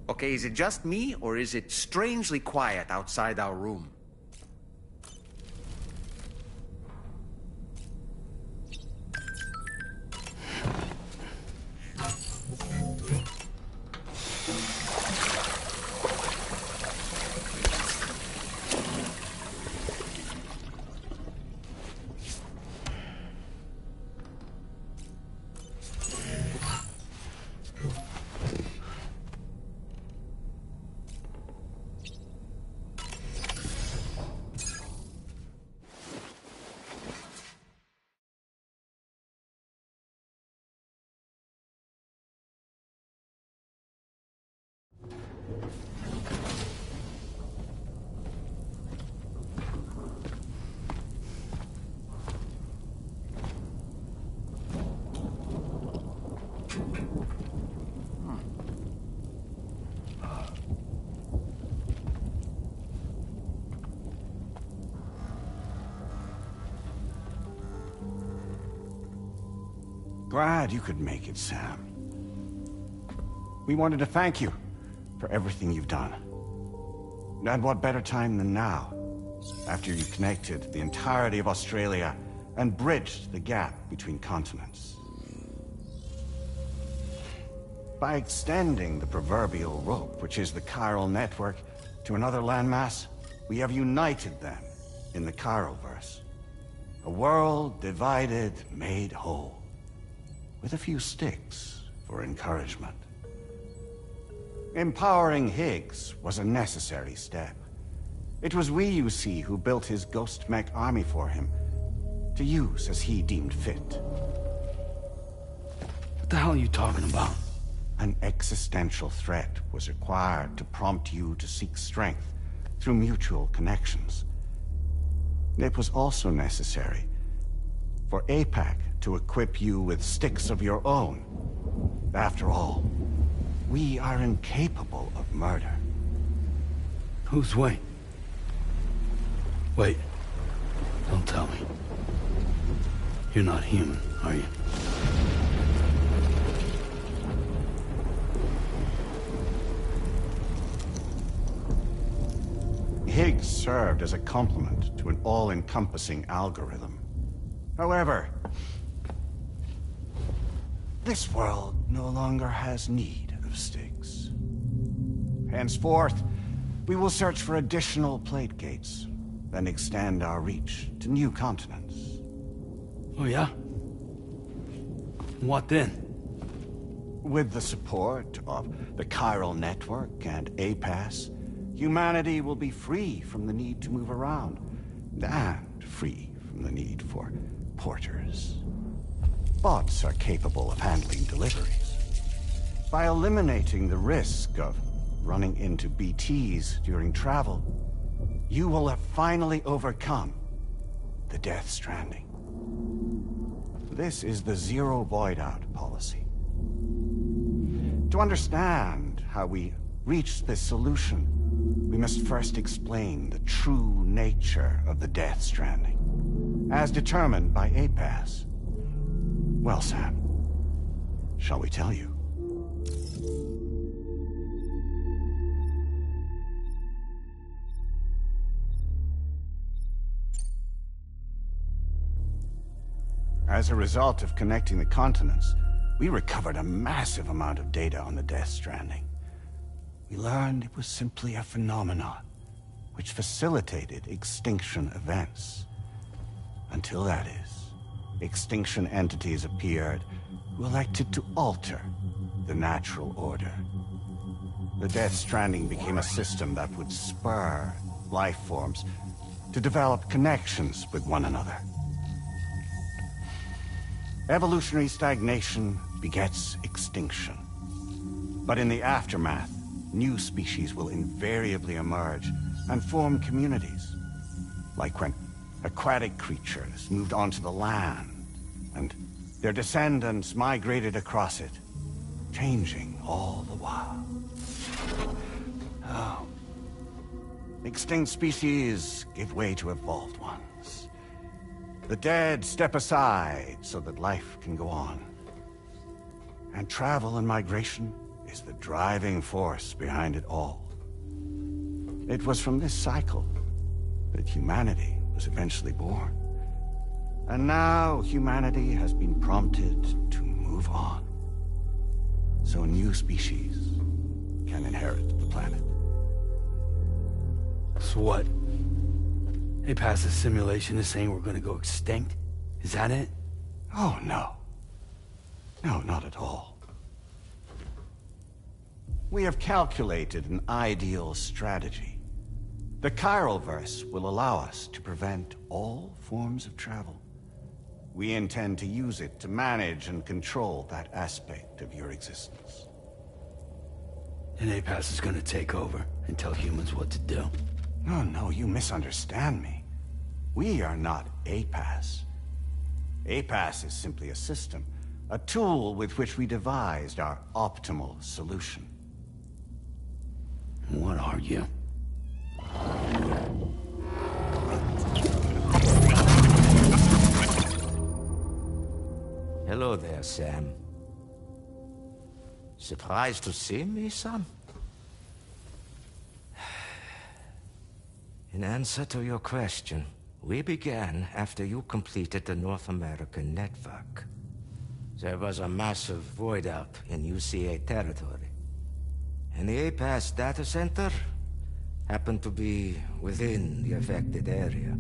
Okay, is it just me, or is it strangely quiet outside our room? Glad you could make it, Sam. We wanted to thank you for everything you've done. And what better time than now, after you connected the entirety of Australia and bridged the gap between continents. By extending the proverbial rope, which is the chiral network, to another landmass, we have united them in the Chiroverse. A world divided, made whole. With a few sticks for encouragement. Empowering Higgs was a necessary step. It was we, you see, who built his ghost mech army for him, to use as he deemed fit. What the hell are you talking about? An existential threat was required to prompt you to seek strength through mutual connections. It was also necessary for APAC to equip you with sticks of your own. After all, we are incapable of murder. Who's Wayne? Wait. Don't tell me. You're not human, are you? Higgs served as a complement to an all-encompassing algorithm. However, this world no longer has need of sticks. Henceforth, we will search for additional plate gates, then extend our reach to new continents. Oh yeah? What then? With the support of the chiral network and APAS, humanity will be free from the need to move around, and free from the need for porters. Bots are capable of handling deliveries. By eliminating the risk of running into BTs during travel, you will have finally overcome the death stranding. This is the zero void-out policy. To understand how we reach this solution, we must first explain the true nature of the death stranding, as determined by APAS. Well, Sam, shall we tell you? As a result of connecting the continents, we recovered a massive amount of data on the Death Stranding. We learned it was simply a phenomenon which facilitated extinction events. Until that is, extinction entities appeared who elected to alter the natural order. The Death Stranding became a system that would spur life forms to develop connections with one another. Evolutionary stagnation begets extinction. But in the aftermath, new species will invariably emerge and form communities. Like when aquatic creatures moved onto the land, and their descendants migrated across it, changing all the while. Oh. Extinct species give way to evolved ones. The dead step aside so that life can go on. And travel and migration is the driving force behind it all. It was from this cycle that humanity was eventually born. And now humanity has been prompted to move on, so new species can inherit the planet. So what? They passed a simulation is saying we're gonna go extinct? Is that it? Oh, no. No, not at all. We have calculated an ideal strategy. The Chiralverse will allow us to prevent all forms of travel. We intend to use it to manage and control that aspect of your existence. And APAS is gonna take over and tell humans what to do. No, no, you misunderstand me. We are not APAS. APAS is simply a system, a tool with which we devised our optimal solution. What are you? Hello there, Sam. Surprised to see me, son? In answer to your question, we began after you completed the North American network. There was a massive void out in UCA territory, and the APAS data center happened to be within the affected area.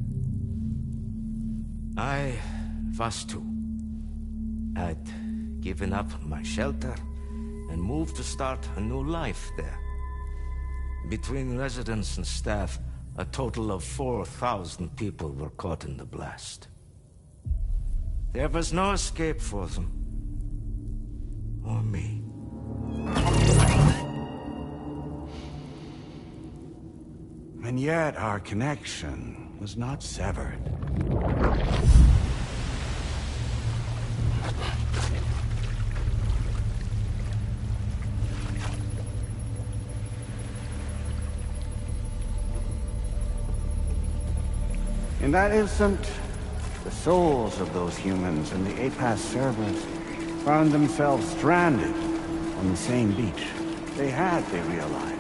I was too. I'd given up my shelter and moved to start a new life there. Between residents and staff, a total of 4,000 people were caught in the blast. There was no escape for them. Or me. And yet our connection was not severed. In that instant, the souls of those humans and the APAS servers found themselves stranded on the same beach. They realized,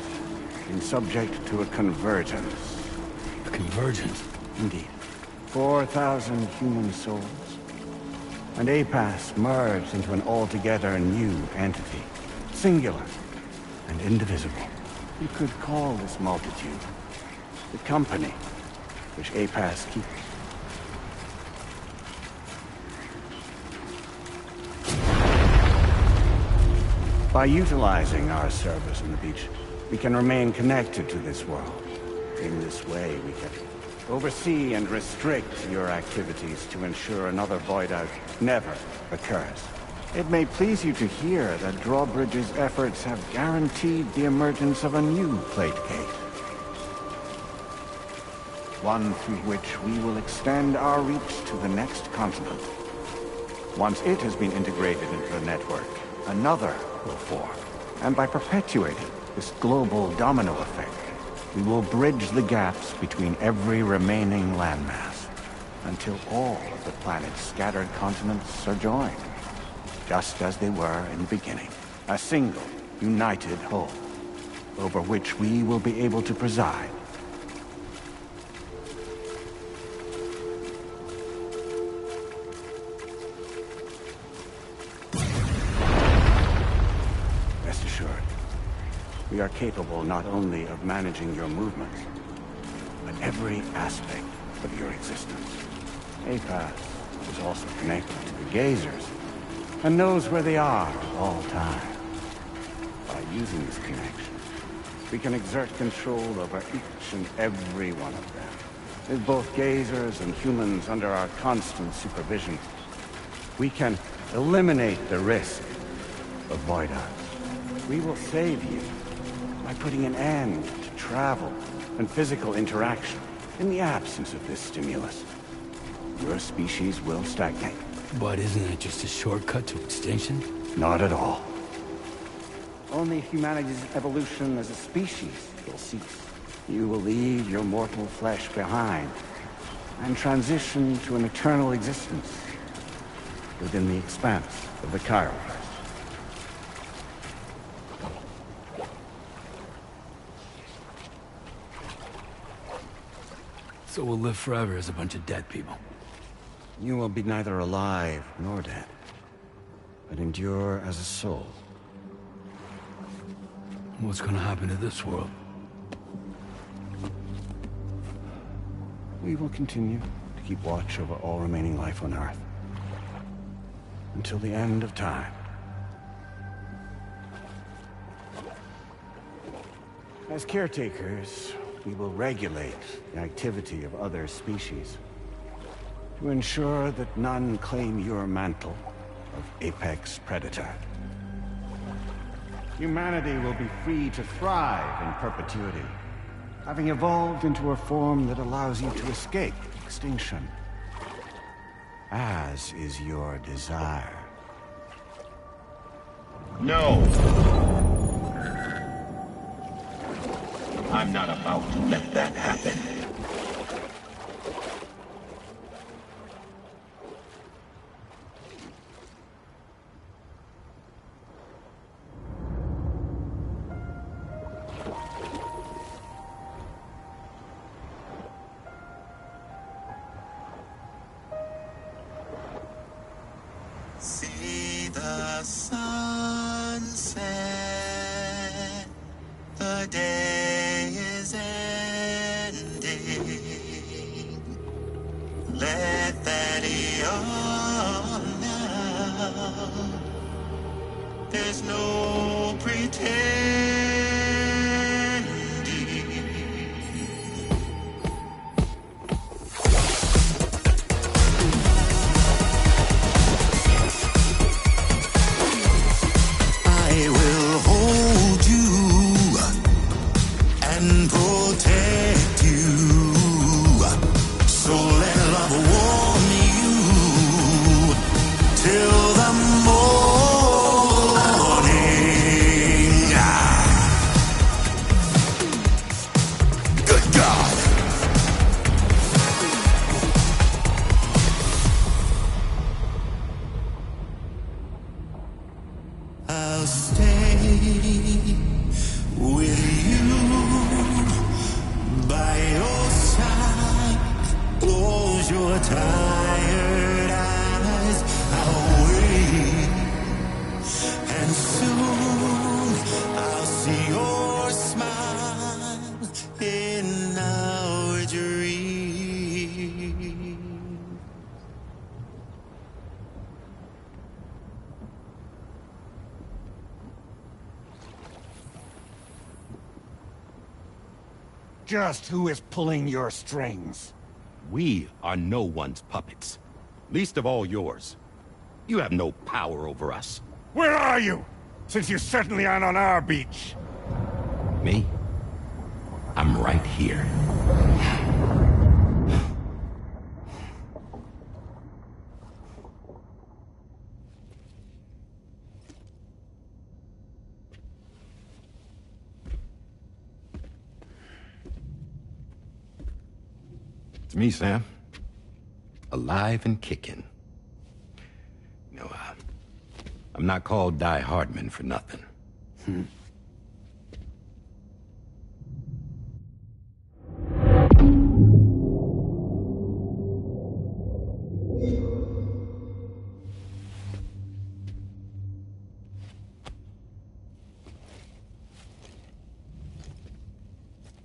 been subject to a convergence. A convergence? Indeed. 4,000 human souls. And APAS merged into an altogether new entity. Singular and indivisible. You could call this multitude the company which APAS keeps. By utilizing our servers on the beach, we can remain connected to this world. In this way, we can oversee and restrict your activities to ensure another void out never occurs. It may please you to hear that Drawbridge's efforts have guaranteed the emergence of a new plate gate. One through which we will extend our reach to the next continent. Once it has been integrated into the network, another will form. And by perpetuating this global domino effect, we will bridge the gaps between every remaining landmass, until all of the planet's scattered continents are joined, just as they were in the beginning. A single, united whole, over which we will be able to preside. We are capable not only of managing your movements, but every aspect of your existence. APAS is also connected to the Gazers, and knows where they are at all times. By using this connection, we can exert control over each and every one of them. With both Gazers and humans under our constant supervision, we can eliminate the risk of void outs. We will save you by putting an end to travel and physical interaction. In the absence of this stimulus, your species will stagnate. But isn't that just a shortcut to extinction? Not at all. Only humanity's evolution as a species will cease. You will leave your mortal flesh behind and transition to an eternal existence within the expanse of the Chiralverse. So we'll live forever as a bunch of dead people. You will be neither alive nor dead, but endure as a soul. What's gonna happen to this world? We will continue to keep watch over all remaining life on Earth. Until the end of time. As caretakers, we will regulate the activity of other species to ensure that none claim your mantle of apex predator. Humanity will be free to thrive in perpetuity, having evolved into a form that allows you to escape extinction, as is your desire. No! I'm not about to let that happen. See the sunset, the day is ending. Let that yawn now. There's no pretending. I will hold you and protect you. So let love warm you till the morning. Good God. I'll stay with you by your side. Close your tired eyes. I'll wait, and soon I'll see your smile in our dream. Just who is pulling your strings? We are no one's puppets. Least of all yours. You have no power over us. Where are you? Since you certainly aren't on our beach. Me? I'm right here. It's me, Sam. Alive and kicking. No, I'm not called Die Hardman for nothing.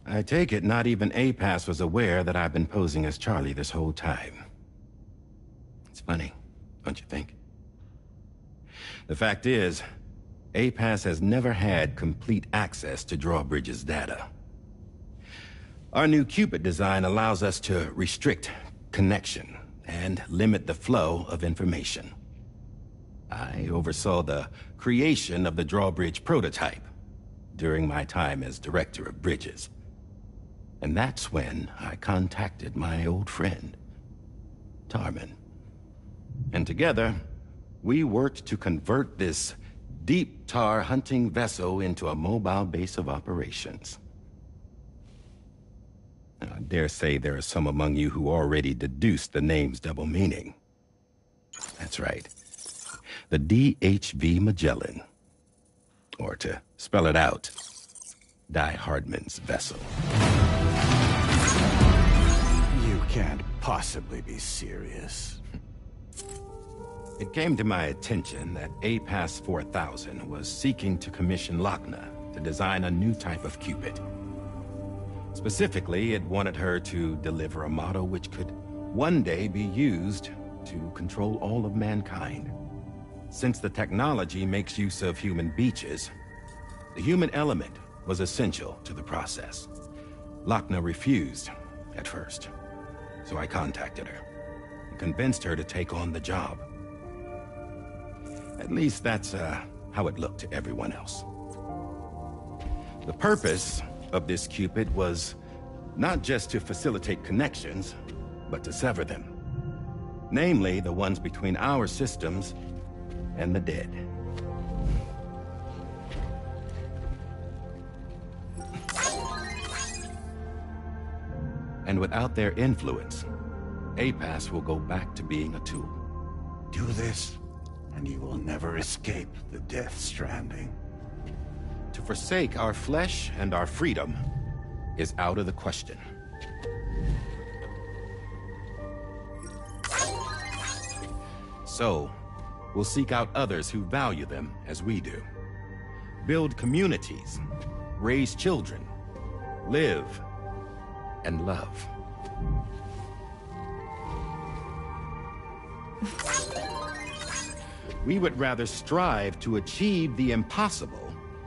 I take it not even APAS was aware that I've been posing as Charlie this whole time. It's funny, don't you think? The fact is, APAS has never had complete access to Drawbridge's data. Our new Cupid design allows us to restrict connection and limit the flow of information. I oversaw the creation of the Drawbridge prototype during my time as Director of Bridges. And that's when I contacted my old friend, Tarman. And together, we worked to convert this deep tar hunting vessel into a mobile base of operations. Now, I dare say there are some among you who already deduced the name's double meaning. That's right. The DHV Magellan. Or to spell it out, Die Hardman's vessel. can't possibly be serious. It came to my attention that APAS 4000 was seeking to commission Lochna to design a new type of Cupid. Specifically, it wanted her to deliver a model which could one day be used to control all of mankind. Since the technology makes use of human beaches, the human element was essential to the process. Lochna refused at first, so I contacted her and convinced her to take on the job. At least that's how it looked to everyone else. The purpose of this Cupid was not just to facilitate connections, but to sever them. Namely, the ones between our systems and the dead. And without their influence, APAS will go back to being a tool. Do this, and you will never escape the Death Stranding. To forsake our flesh and our freedom is out of the question. So, we'll seek out others who value them as we do. Build communities, raise children, live, and love. We would rather strive to achieve the impossible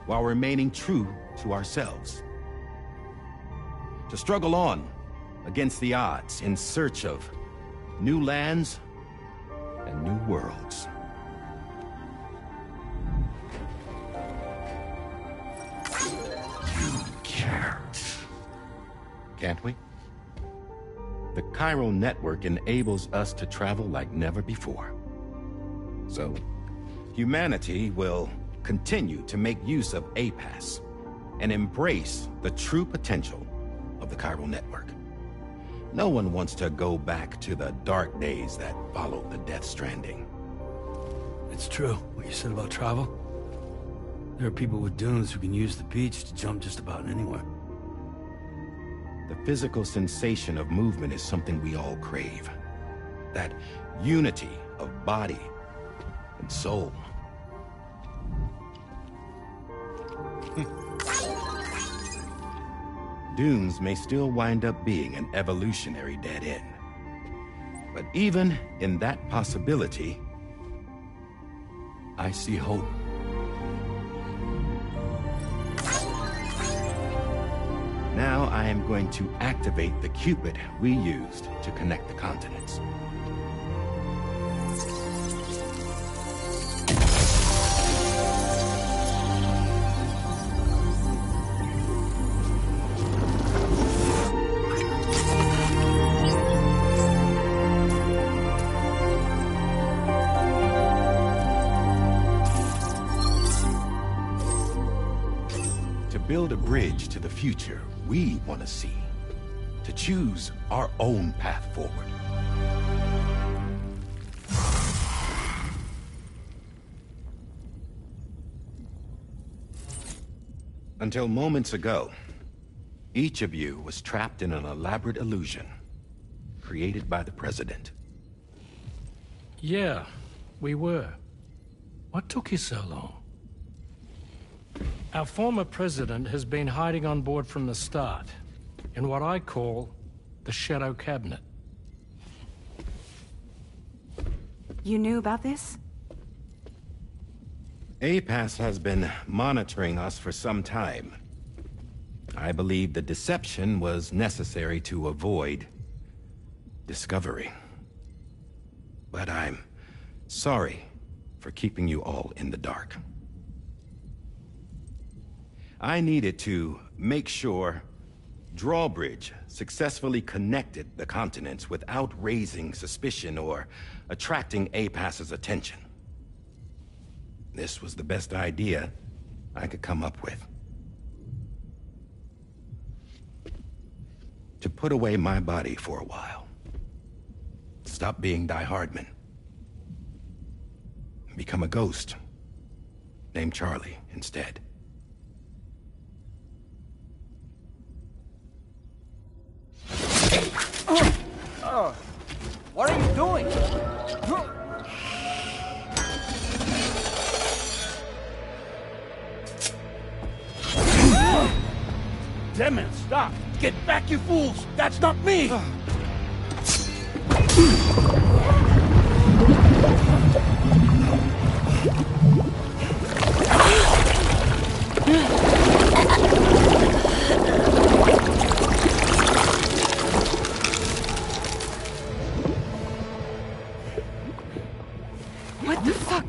while remaining true to ourselves. To struggle on against the odds in search of new lands and new worlds. You can't. Can't we? The chiral network enables us to travel like never before. So, humanity will continue to make use of APAS and embrace the true potential of the chiral network. No one wants to go back to the dark days that followed the Death Stranding. It's true, what you said about travel. There are people with dunes who can use the beach to jump just about anywhere. The physical sensation of movement is something we all crave. That unity of body and soul. Dunes may still wind up being an evolutionary dead end. But even in that possibility, I see hope. Now I am going to activate the Cupid we used to connect the continents. Build a bridge to the future we want to see, to choose our own path forward. Until moments ago, each of you was trapped in an elaborate illusion created by the President. Yeah, we were. What took you so long? Our former president has been hiding on board from the start, in what I call the Shadow Cabinet. You knew about this? APAS has been monitoring us for some time. I believe the deception was necessary to avoid discovery. But I'm sorry for keeping you all in the dark. I needed to make sure Drawbridge successfully connected the continents without raising suspicion or attracting APAS's attention. This was the best idea I could come up with. To put away my body for a while. Stop being Die Hardman. Become a ghost. Named Charlie instead. What are you doing? Damn it, stop! Get back, you fools! That's not me! What the fuck?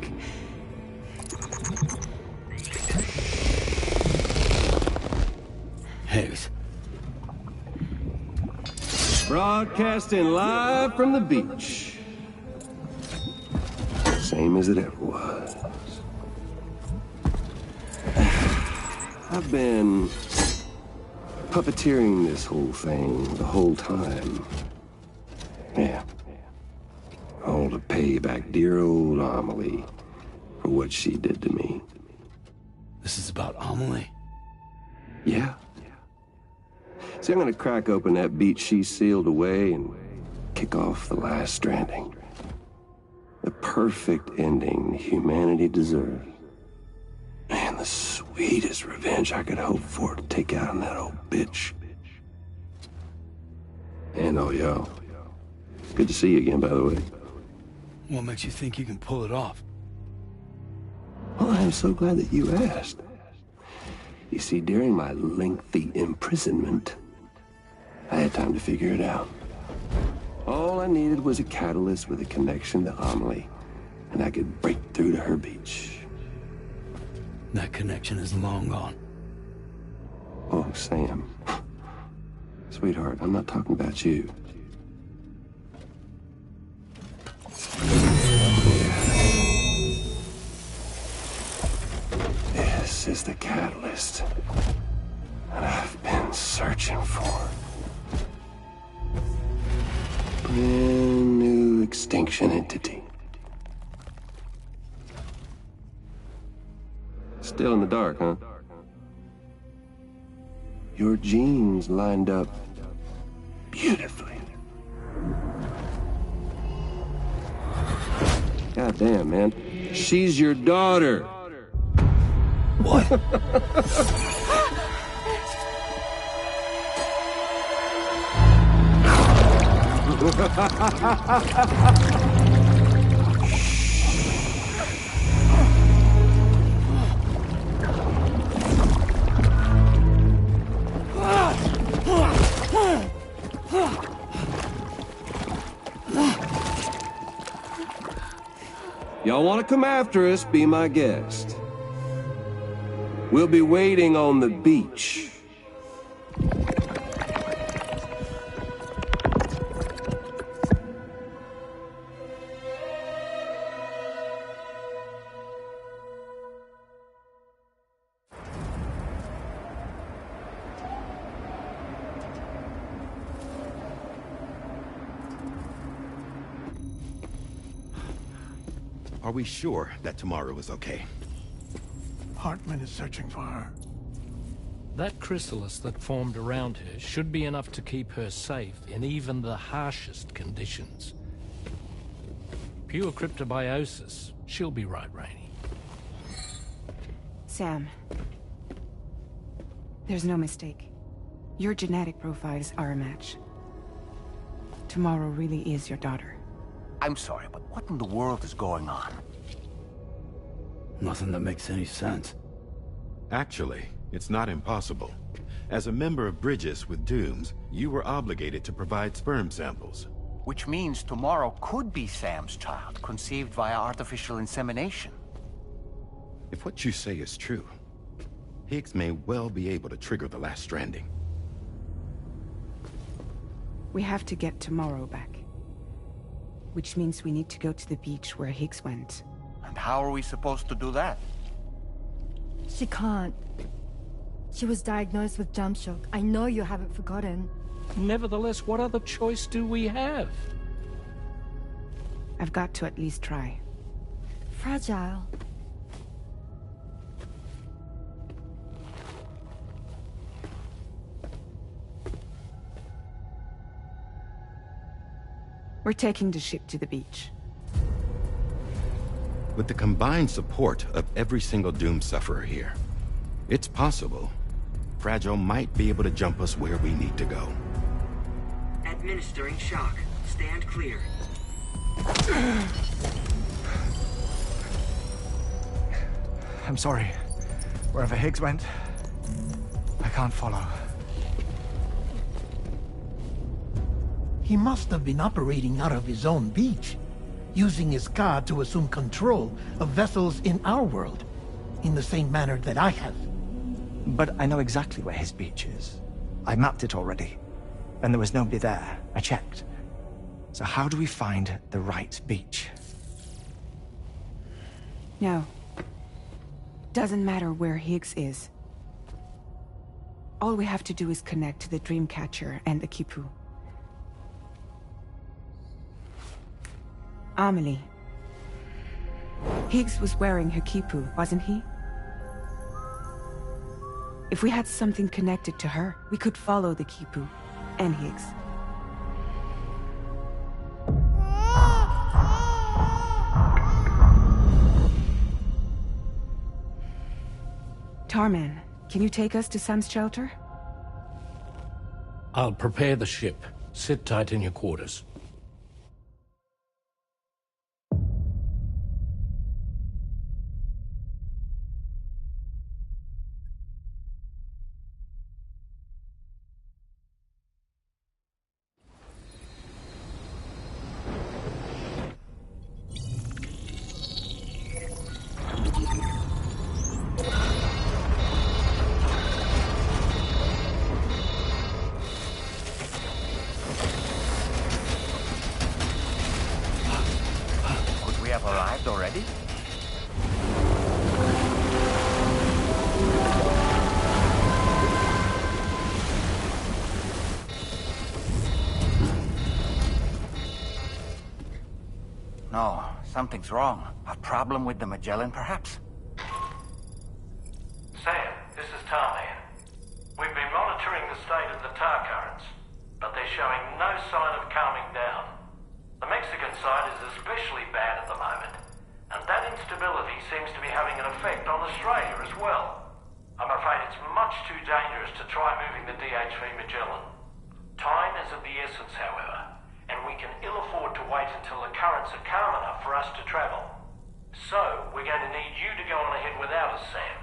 Higgs. Broadcasting live from the beach. Same as it ever was. I've been puppeteering this whole thing the whole time. Yeah. All to pay back dear old Amelie for what she did to me. This is about Amelie? Yeah. See, I'm gonna crack open that beach she sealed away and kick off the last Stranding. The perfect ending humanity deserves. And the sweetest revenge I could hope for to take out on that old bitch. And oh, yo. Good to see you again, by the way. What makes you think you can pull it off? Well, I'm so glad that you asked. You see, during my lengthy imprisonment, I had time to figure it out. All I needed was a catalyst with a connection to Amelie, and I could break through to her beach. That connection is long gone. Oh, Sam. Sweetheart, I'm not talking about you. This is the catalyst that I've been searching for. Brand new extinction entity. Still in the dark, huh? Your genes lined up beautifully. God damn, man. She's your daughter. What? Y'all want to come after us, be my guest. We'll be waiting on the beach. Are we sure that tomorrow is okay? Hartman is searching for her. That chrysalis that formed around her should be enough to keep her safe in even the harshest conditions. Pure cryptobiosis. She'll be right, Rainey. Sam. There's no mistake. Your genetic profiles are a match. Tomorrow really is your daughter. I'm sorry, but what in the world is going on? Nothing that makes any sense. Actually, it's not impossible. As a member of Bridges with Dooms, you were obligated to provide sperm samples. Which means tomorrow could be Sam's child, conceived via artificial insemination. If what you say is true, Higgs may well be able to trigger the last Stranding. We have to get Tomorrow back. Which means we need to go to the beach where Higgs went. And how are we supposed to do that? She can't. She was diagnosed with jump shock. I know you haven't forgotten. Nevertheless, what other choice do we have? I've got to at least try. Fragile. We're taking the ship to the beach. With the combined support of every single Doom sufferer here, it's possible Fragile might be able to jump us where we need to go. Administering shock. Stand clear. I'm sorry. Wherever Higgs went, I can't follow. He must have been operating out of his own beach, using his car to assume control of vessels in our world, in the same manner that I have. But I know exactly where his beach is. I mapped it already, and there was nobody there. I checked. So how do we find the right beach? No. Doesn't matter where Higgs is. All we have to do is connect to the Dreamcatcher and the Kipu. Amelie. Higgs was wearing her Kipu, wasn't he? If we had something connected to her, we could follow the Kipu and Higgs. Tarman, can you take us to Sam's shelter? I'll prepare the ship. Sit tight in your quarters. Arrived already? No, something's wrong. A problem with the Magellan, perhaps? Sam, this is Tarman. We've been monitoring the state of the tar currents, but they're showing no sign of calming down. The Mexican side is especially bad at the moment, and that instability seems to be having an effect on Australia as well. I'm afraid it's much too dangerous to try moving the DHV Magellan. Time is of the essence, however, and we can ill afford to wait until the currents are calm enough for us to travel. So, we're going to need you to go on ahead without us, Sam.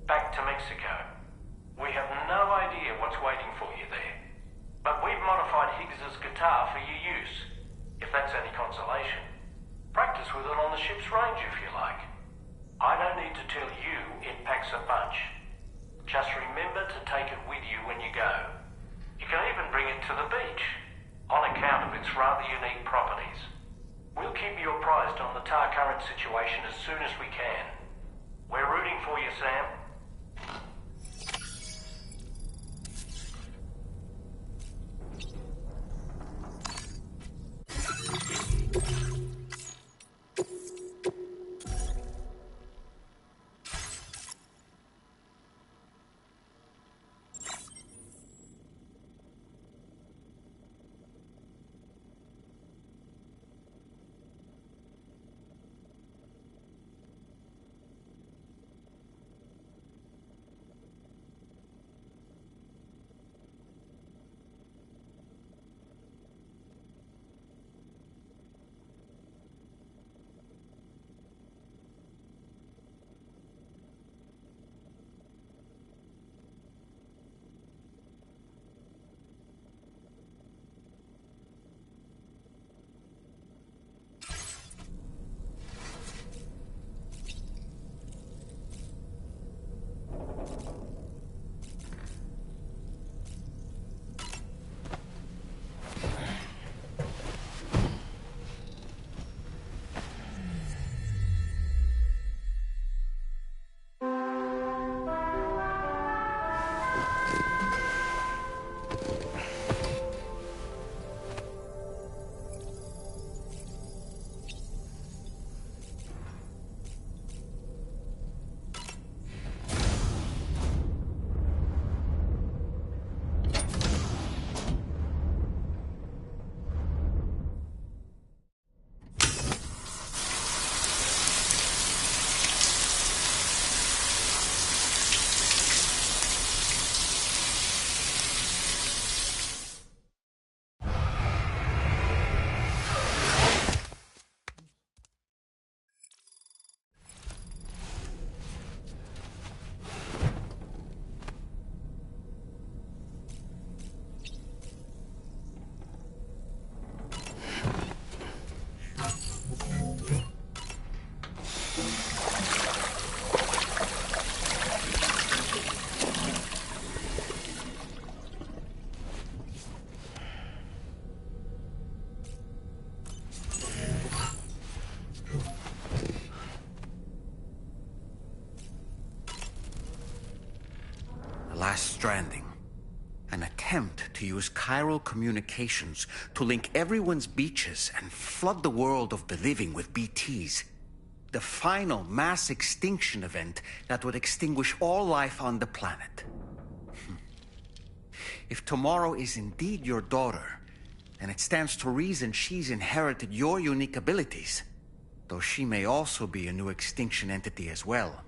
Back to Mexico. We have no idea what's waiting for you there, but we've modified Higgs's guitar for your use. If that's any consolation. Practice with it on the ship's range if you like. I don't need to tell you it packs a punch. Just remember to take it with you when you go. You can even bring it to the beach, on account of its rather unique properties. We'll keep you apprised on the tar current situation as soon as we can. We're rooting for you, Sam. Stranding. An attempt to use chiral communications to link everyone's beaches and flood the world of the living with BTs. The final mass extinction event that would extinguish all life on the planet. If tomorrow is indeed your daughter, then it stands to reason she's inherited your unique abilities, though she may also be a new extinction entity as well.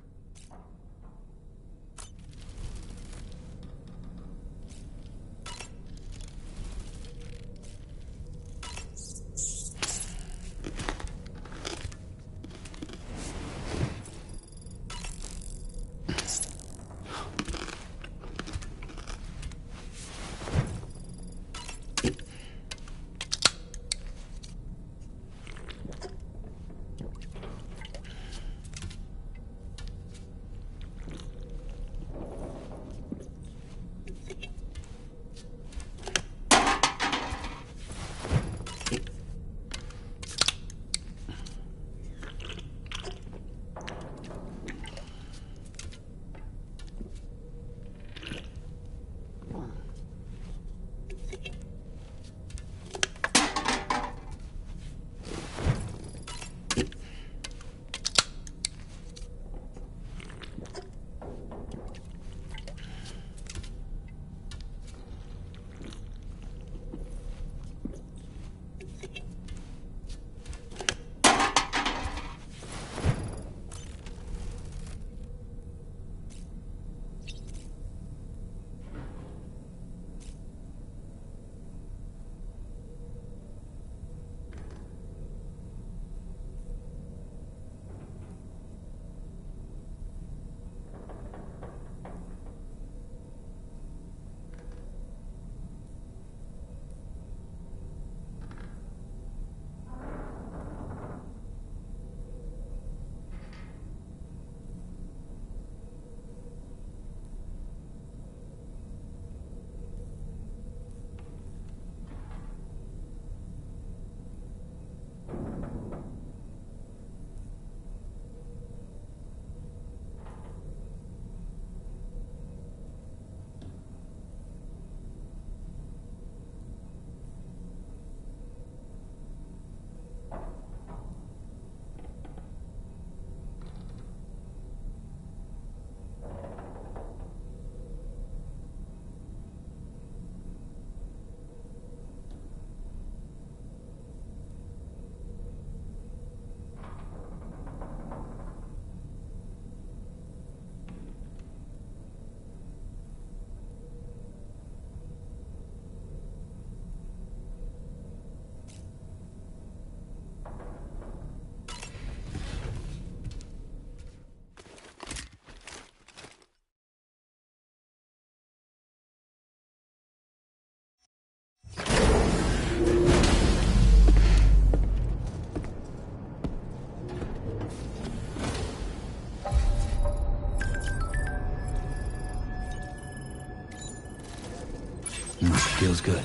Feels good.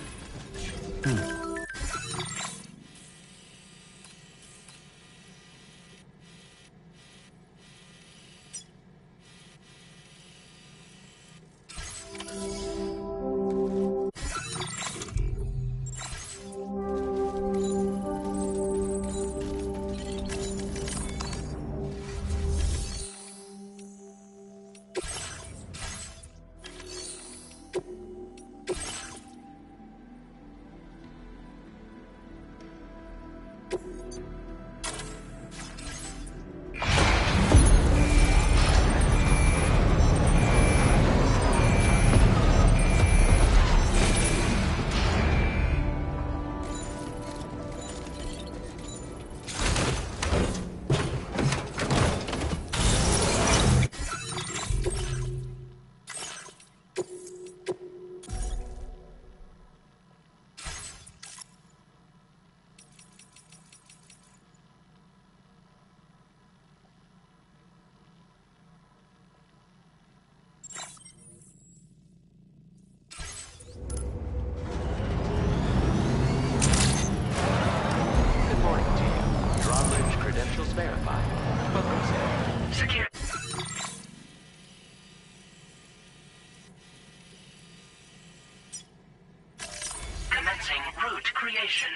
location.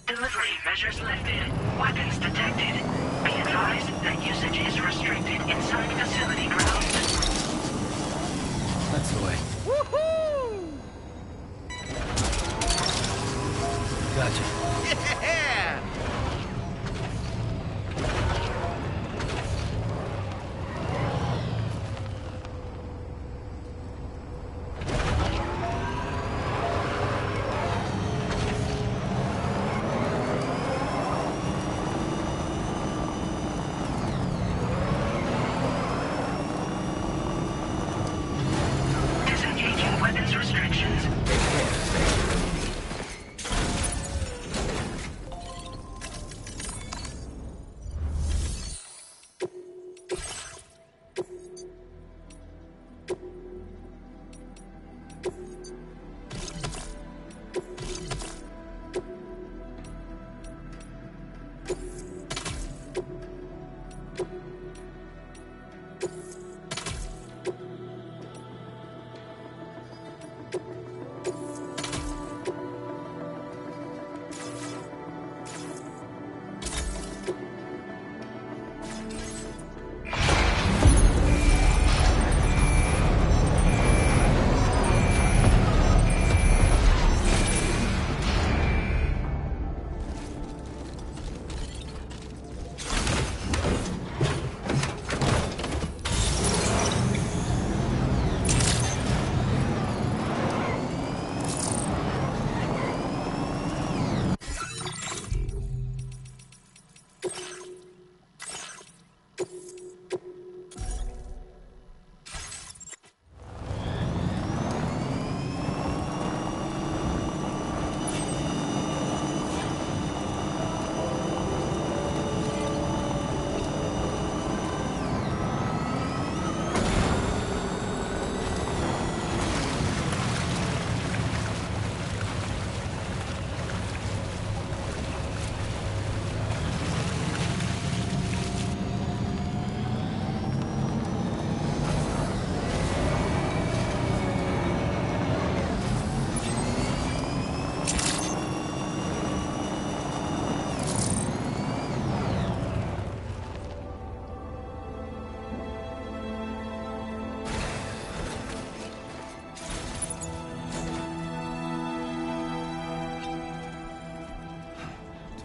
Delivery measures lifted. Weapons detected. Be advised that usage is restricted inside facility grounds. That's the way. Woohoo! Gotcha. Yeah! Disengaging weapons restrictions.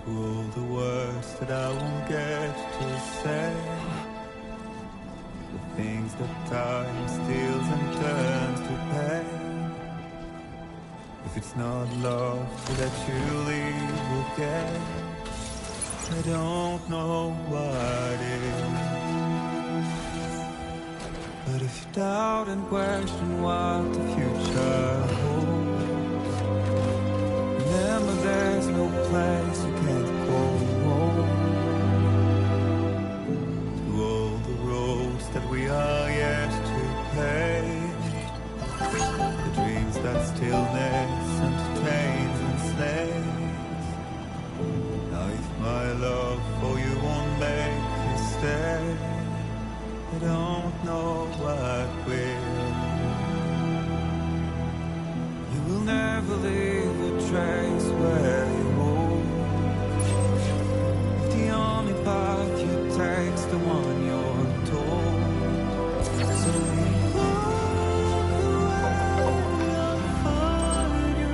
All the words that I won't get to say, the things that time steals and turns to pain. If it's not love that you leave again, I don't know what is. But if you doubt and question what the future holds, remember there's no place you can't go home. To all the roads that we are yet to pave, the dreams that stillness entertains and slays. Now if my love for you won't make you stay, I don't know what will. You will never leave a trace where you walk. If the only path you take's the one you're told. So we walk away, I'll find you.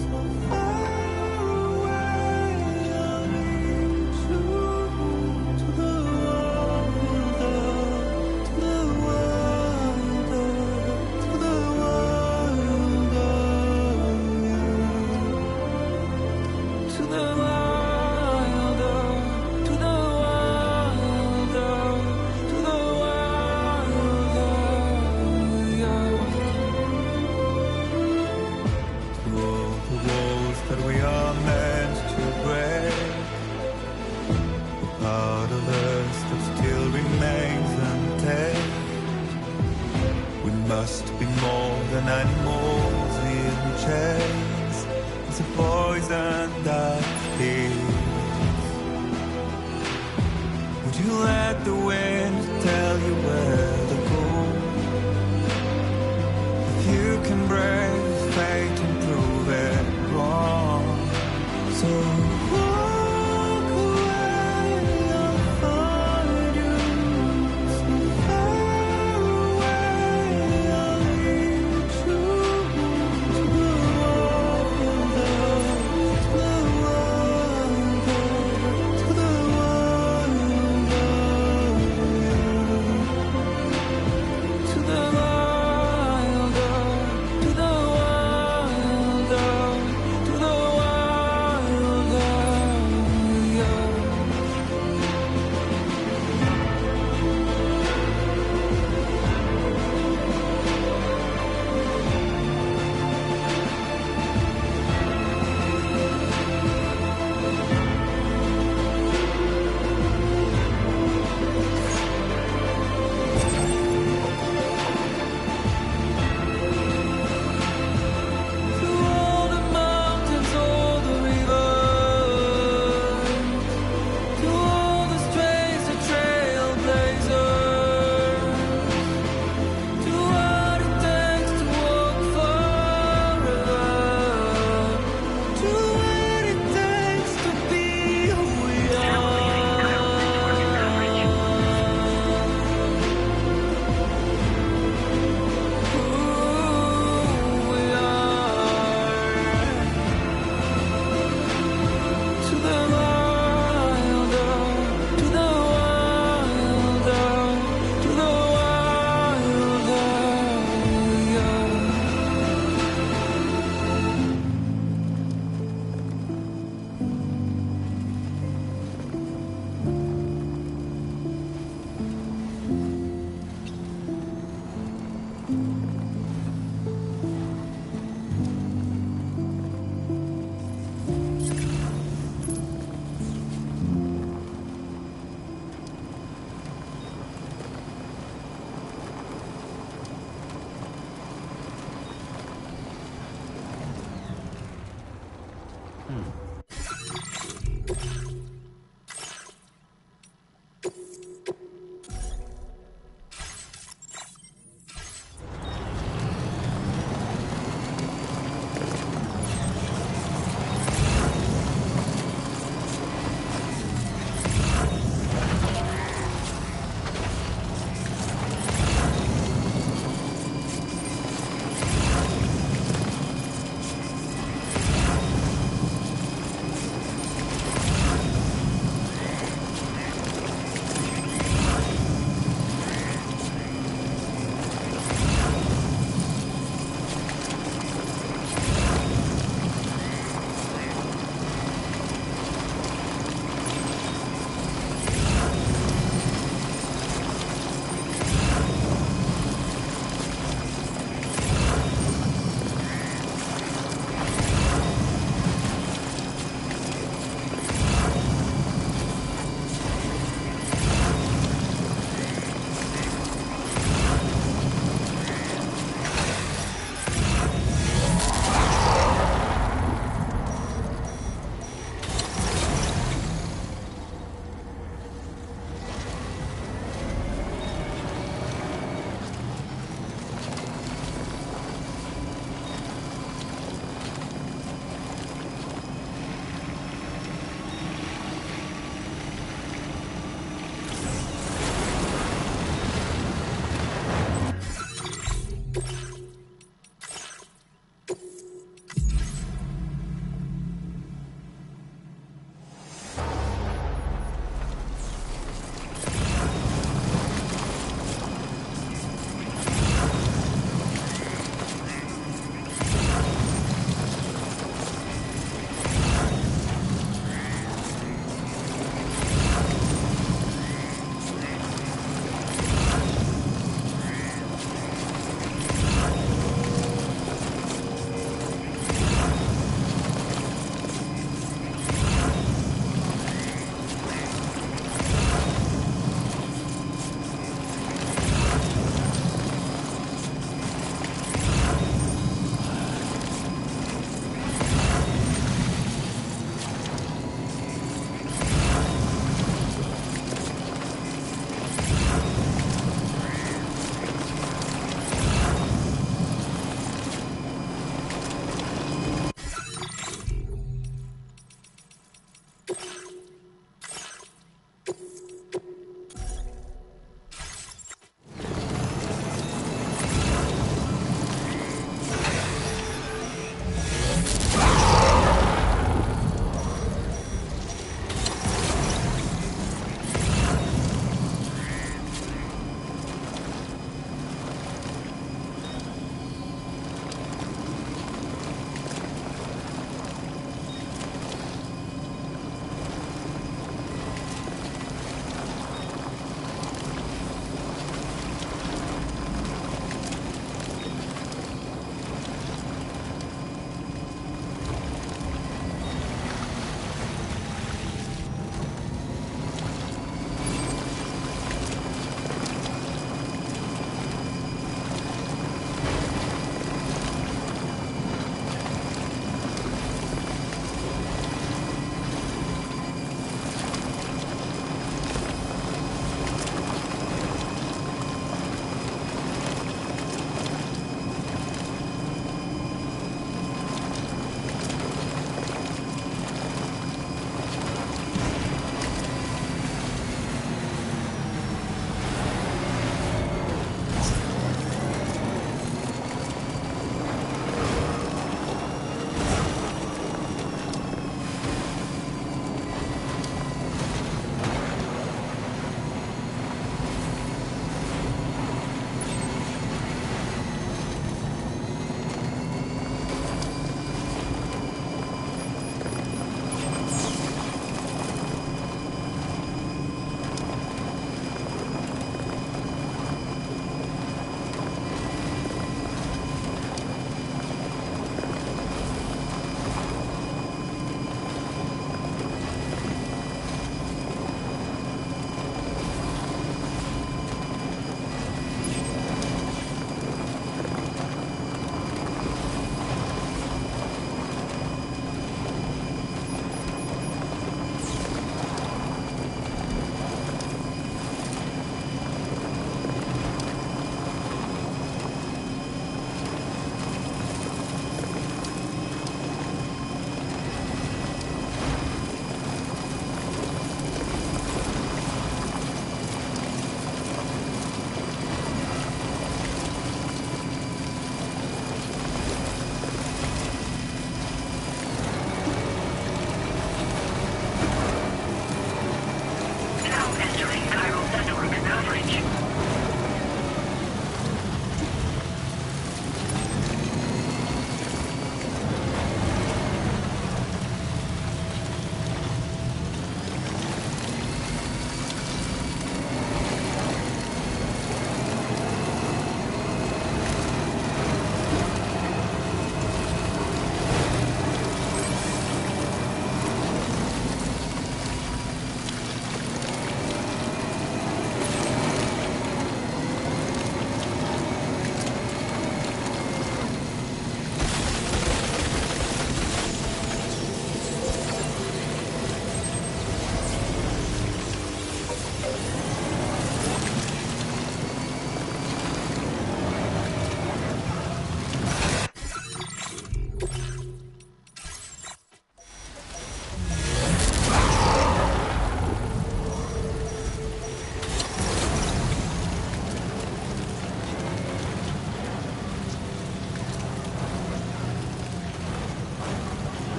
So far away, I'll lead you to the wilder, to the wilder, to the wilder. To the wilder, to the wilder, to the wilder, yeah. To all the walls that we are meant to break, the part of us that still remains untamed. We must be more than animals in chains. It's a poison that feeds. Would you let the wind tell you where to go? If you can brave fate and prove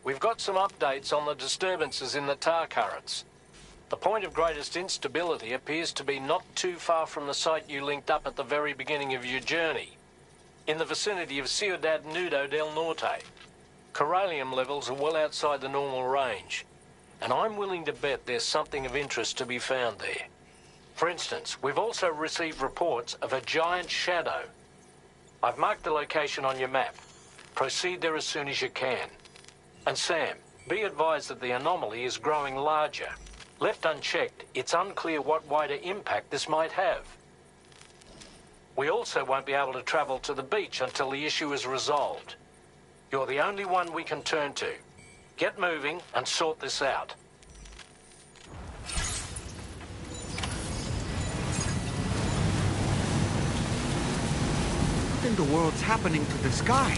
we've got some updates on the disturbances in the tar currents. The point of greatest instability appears to be not too far from the site you linked up at the very beginning of your journey, in the vicinity of Ciudad Nudo del Norte. Corallium levels are well outside the normal range, and I'm willing to bet there's something of interest to be found there. For instance, we've also received reports of a giant shadow. I've marked the location on your map. Proceed there as soon as you can. And Sam, be advised that the anomaly is growing larger. Left unchecked, it's unclear what wider impact this might have. We also won't be able to travel to the beach until the issue is resolved. You're the only one we can turn to. Get moving and sort this out. What in the world's happening to the sky?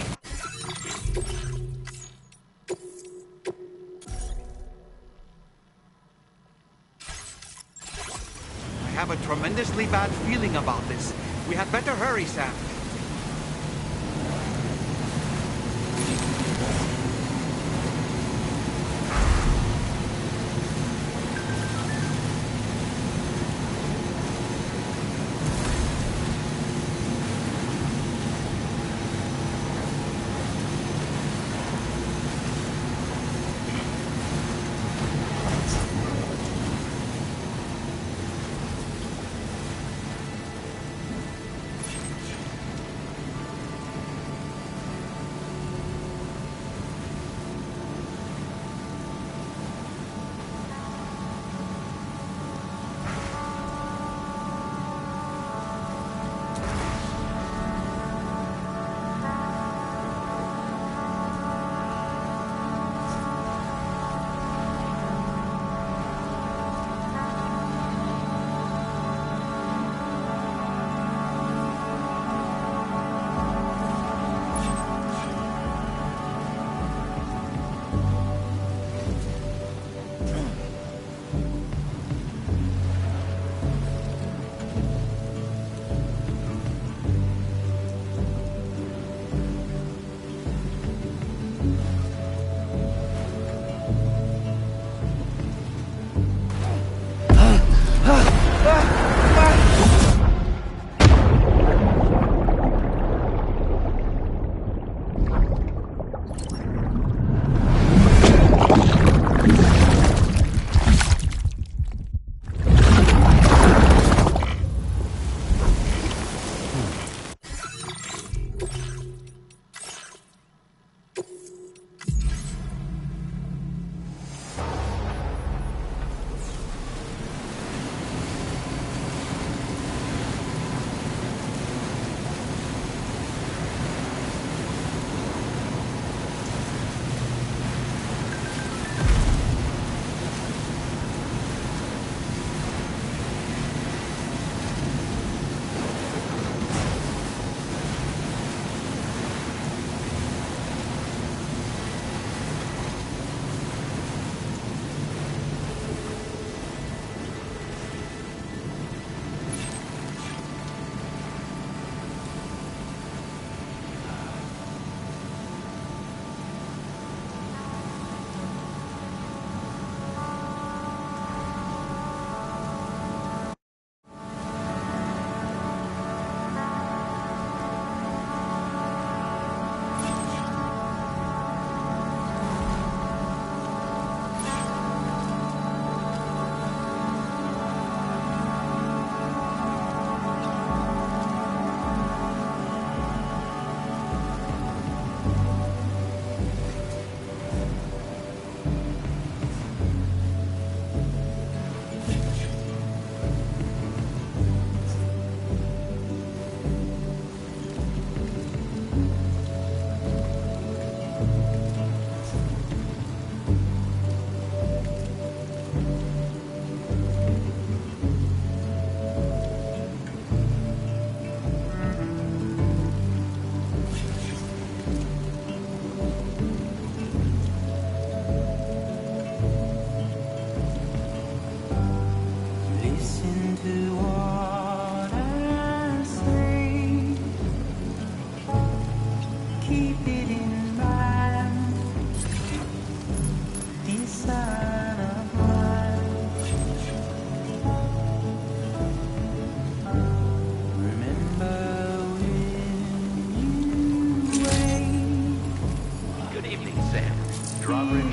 I have a tremendously bad feeling about this. We had better hurry, Sam.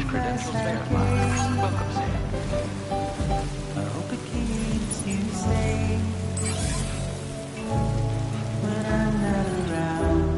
credentials verified. Welcome, Sam. I hope it keeps you safe when I'm not around.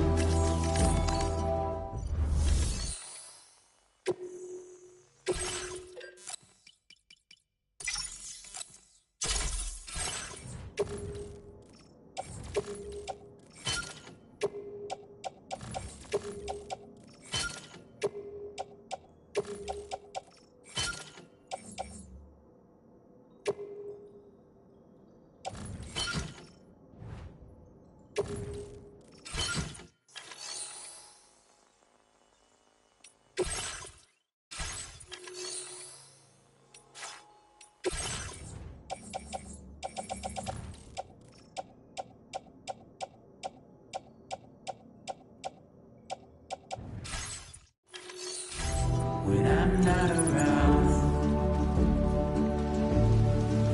When I'm not around,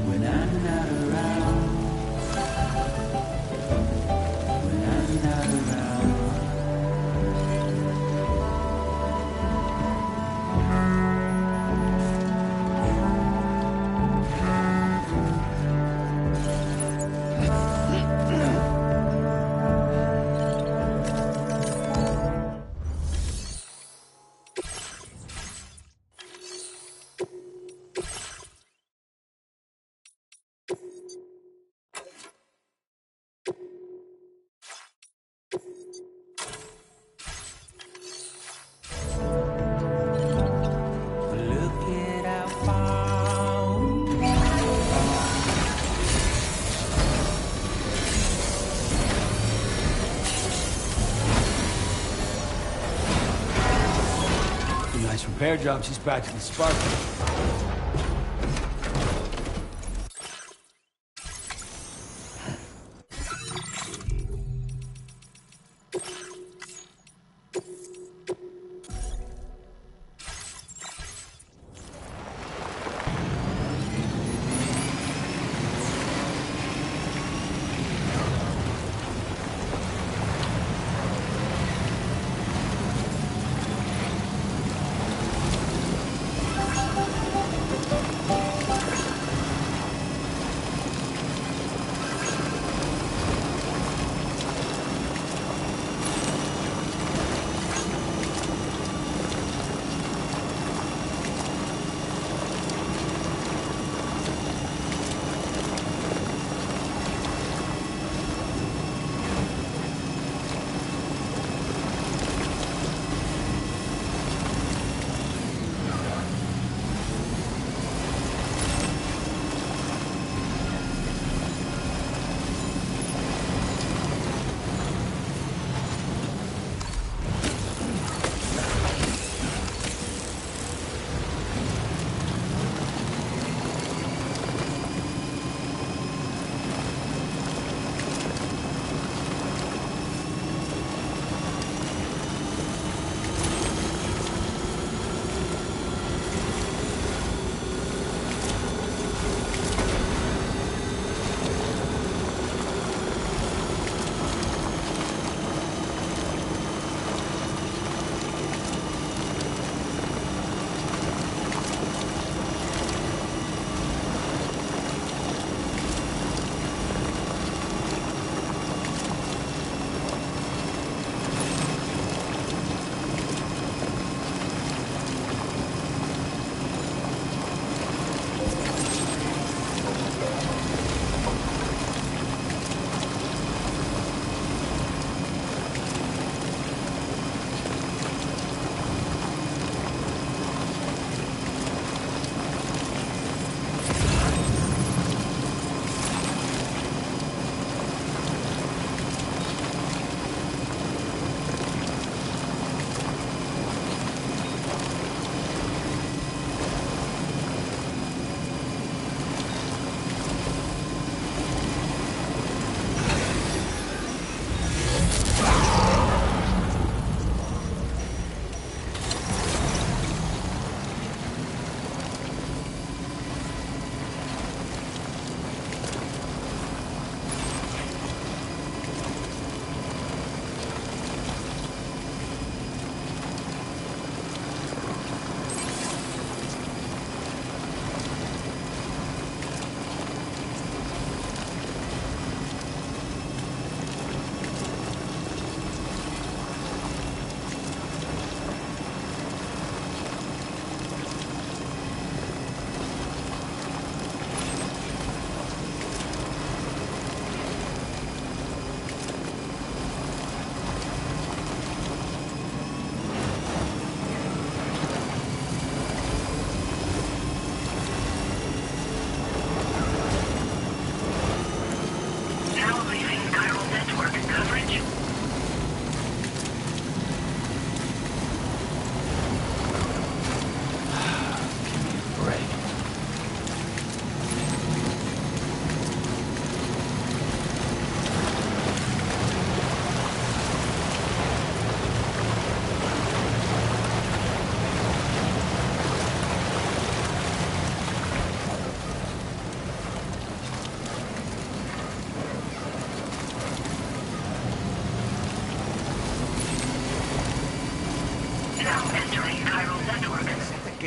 when I'm not around, when I'm not around. Look it out, found. A nice repair job. She's practically sparkling.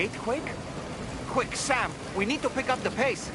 gatequake? Quick, Sam, we need to pick up the pace.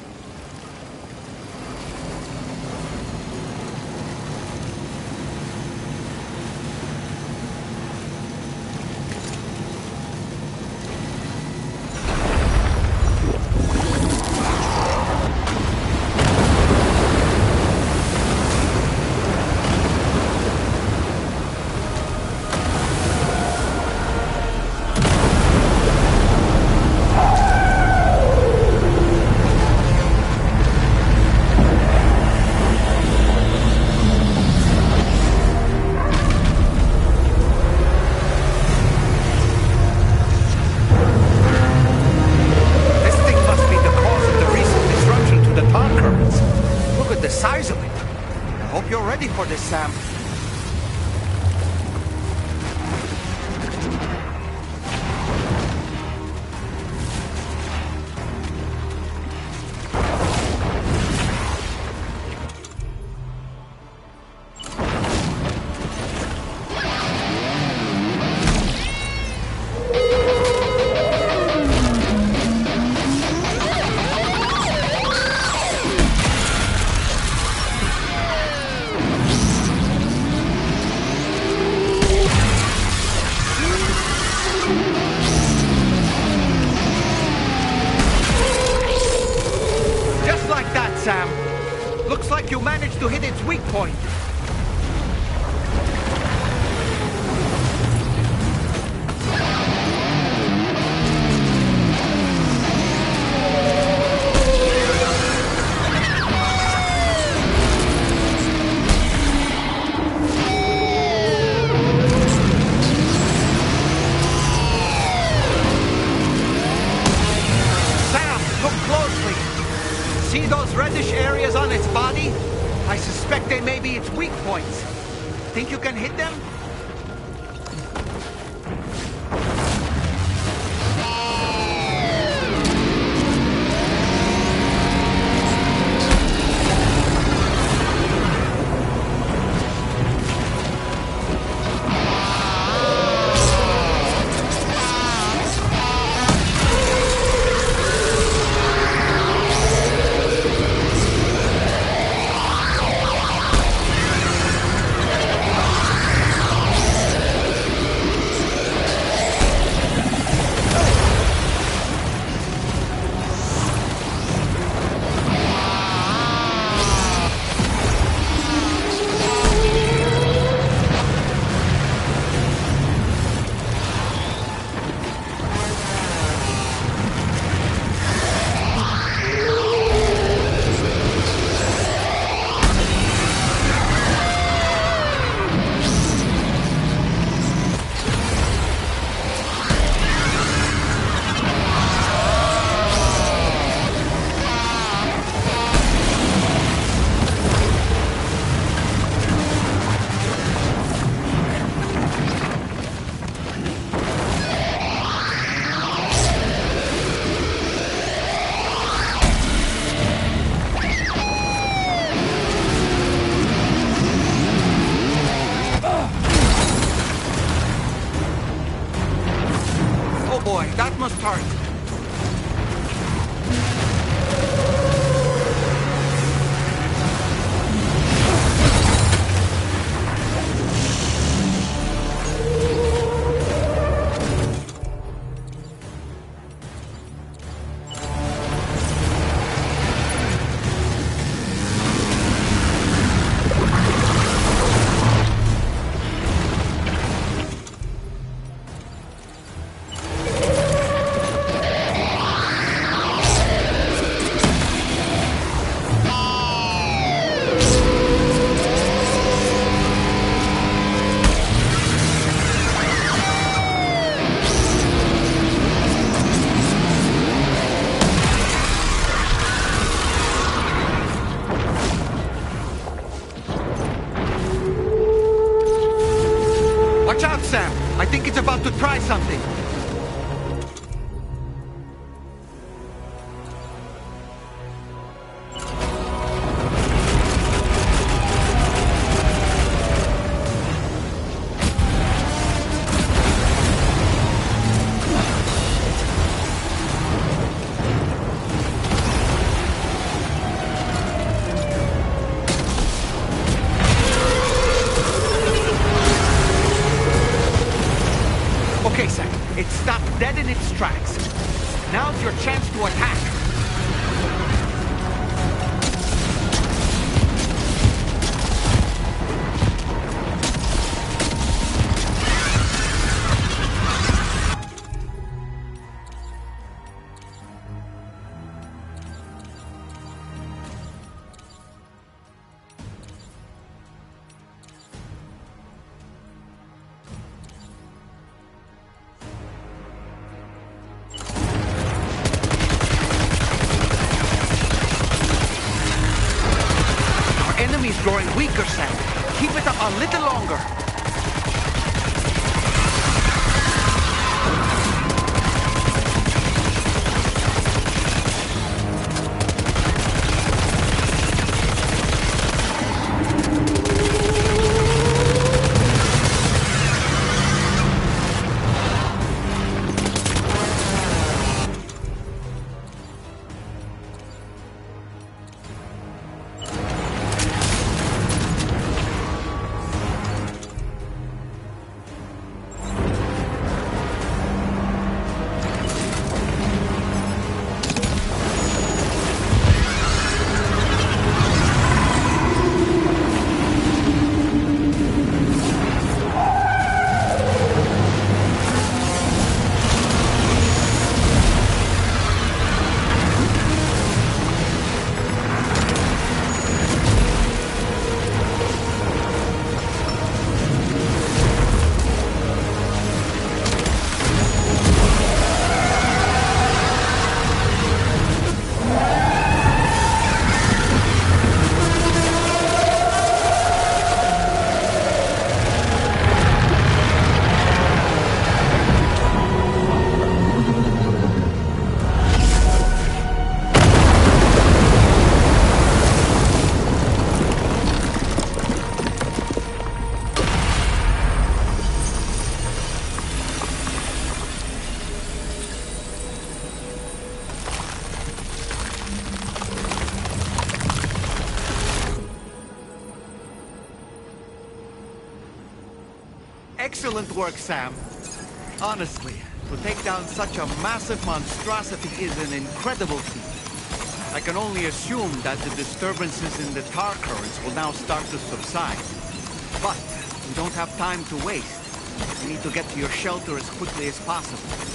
Sam. Looks like you managed to hit its weak point. See those reddish areas on its body? I suspect they may be its weak points. Think you can hit them? Boy, that must hurt. Watch out, Sam! I think it's about to try something. It stopped dead in its tracks. Now's your chance to attack. Enemy's growing weaker, Sam. Keep it up a little longer. Excellent work, Sam. Honestly, to take down such a massive monstrosity is an incredible feat. I can only assume that the disturbances in the tar currents will now start to subside. But we don't have time to waste. You need to get to your shelter as quickly as possible.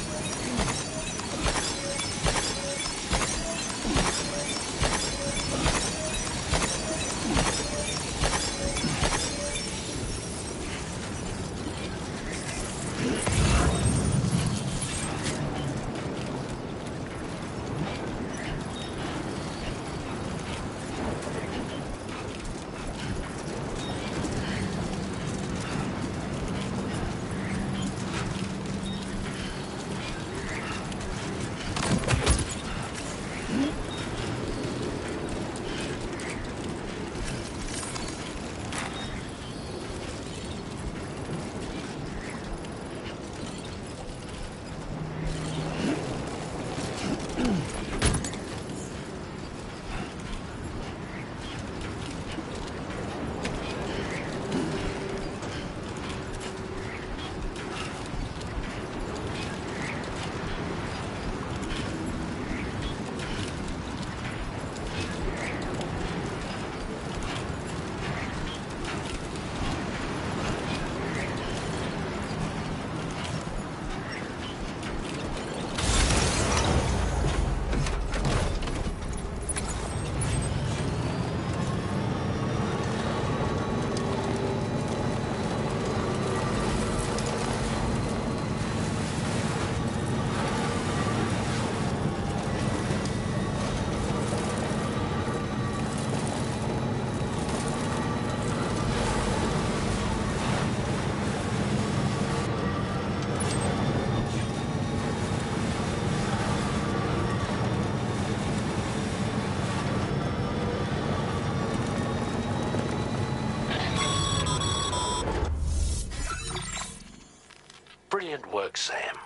Brilliant work, Sam.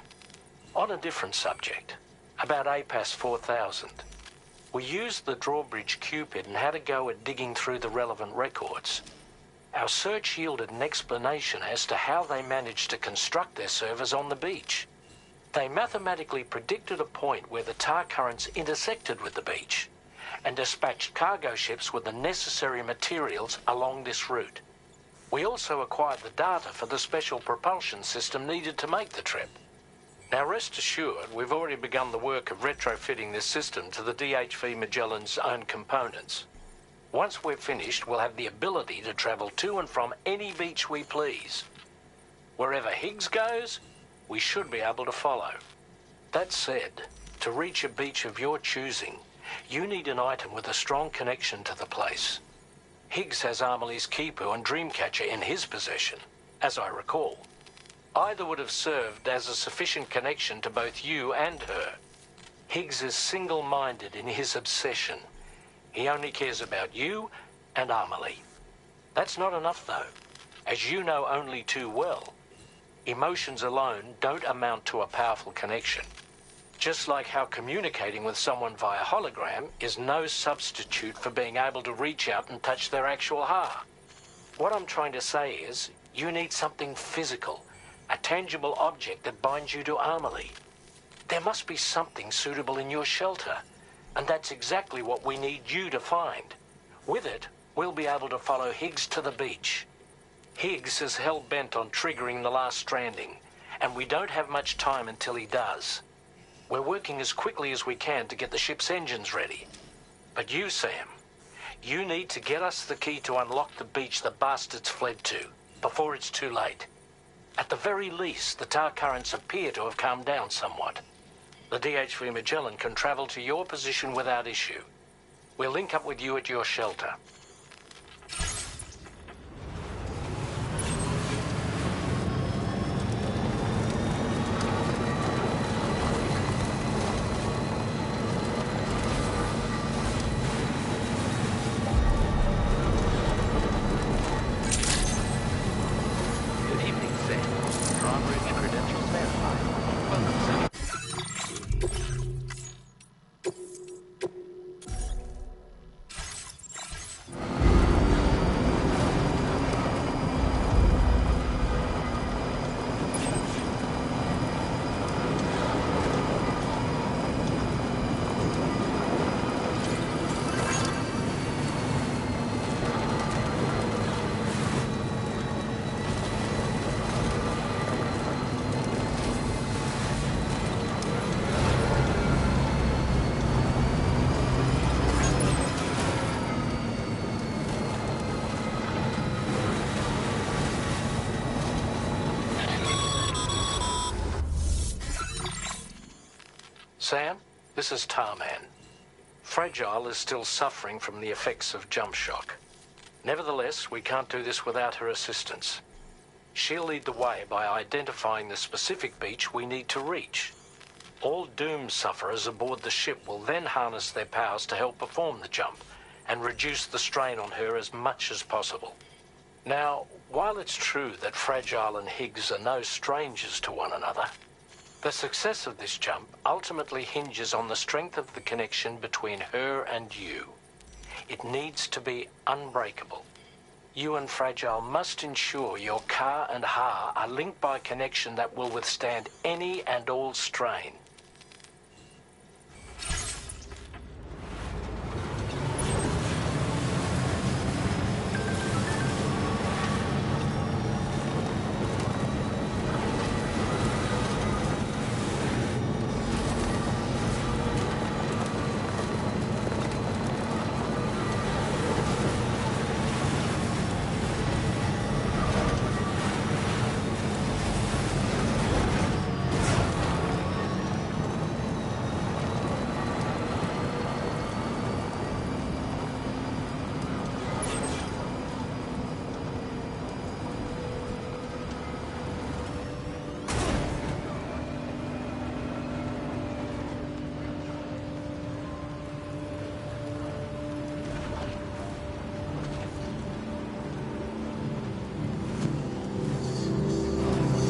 On a different subject, about APAS 4000. We used the drawbridge Cupid and had a go at digging through the relevant records. Our search yielded an explanation as to how they managed to construct their servers on the beach. They mathematically predicted a point where the tar currents intersected with the beach and dispatched cargo ships with the necessary materials along this route. We also acquired the data for the special propulsion system needed to make the trip. Now rest assured, we've already begun the work of retrofitting this system to the DHV Magellan's own components. Once we're finished, we'll have the ability to travel to and from any beach we please. Wherever Higgs goes, we should be able to follow. That said, to reach a beach of your choosing, you need an item with a strong connection to the place. Higgs has Amelie's Kipu and Dreamcatcher in his possession, as I recall. Either would have served as a sufficient connection to both you and her. Higgs is single-minded in his obsession. He only cares about you and Amelie. That's not enough, though. As you know only too well, emotions alone don't amount to a powerful connection. Just like how communicating with someone via hologram is no substitute for being able to reach out and touch their actual heart. What I'm trying to say is, you need something physical, a tangible object that binds you to Amelie. There must be something suitable in your shelter, and that's exactly what we need you to find. With it, we'll be able to follow Higgs to the beach. Higgs is hell-bent on triggering the last stranding, and we don't have much time until he does. We're working as quickly as we can to get the ship's engines ready. But you, Sam, you need to get us the key to unlock the beach the bastards fled to, before it's too late. At the very least, the tar currents appear to have calmed down somewhat. The DHV Magellan can travel to your position without issue. We'll link up with you at your shelter. Sam, this is Tarman. Fragile is still suffering from the effects of jump shock. Nevertheless, we can't do this without her assistance. She'll lead the way by identifying the specific beach we need to reach. All Doom sufferers aboard the ship will then harness their powers to help perform the jump and reduce the strain on her as much as possible. Now, while it's true that Fragile and Higgs are no strangers to one another, the success of this jump ultimately hinges on the strength of the connection between her and you. It needs to be unbreakable. You and Fragile must ensure your Ka and Ha are linked by a connection that will withstand any and all strain.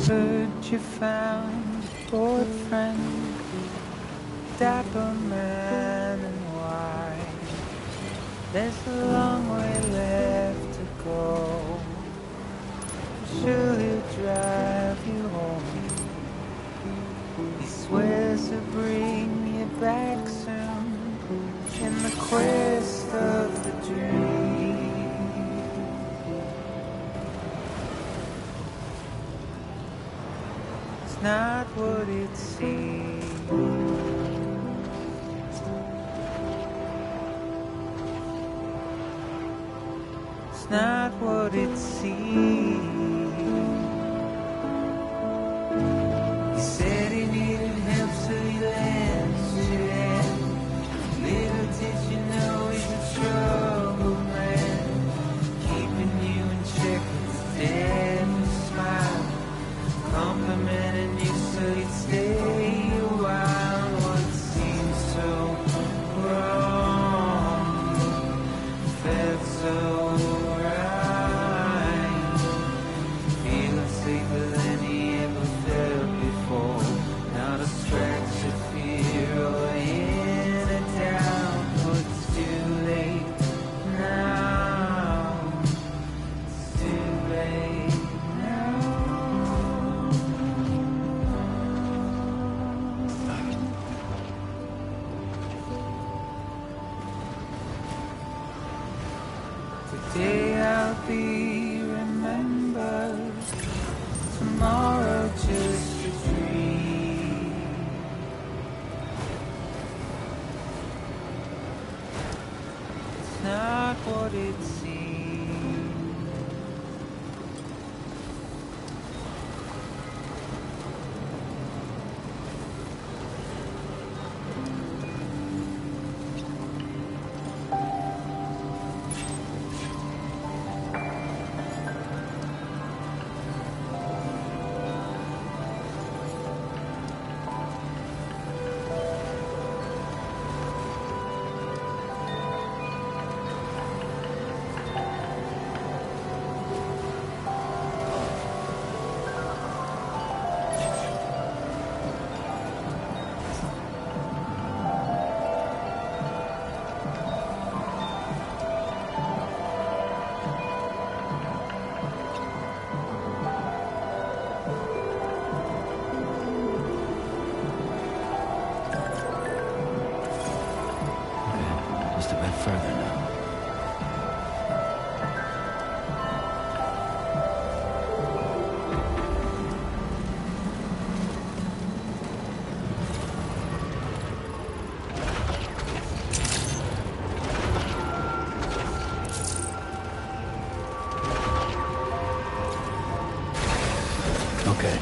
Heard you found a boyfriend, dapper man and white. There's a long way left to go. I'm sure he'll drive you home. He's not what it seems. It's not what it seems. He said he needed help, so he lent you hand. Little did you know he's a trouble man, keeping you in check with his deadly smile, complimenting you so you'd stay a while. What seems so wrong felt so right, feeling safer than he ever felt before. Not a scratch of fear or any doubt, but it's too late now. It's too late Today I'll be remembered, tomorrow just a dream. It's not what it seems. Just a bit further now. Okay.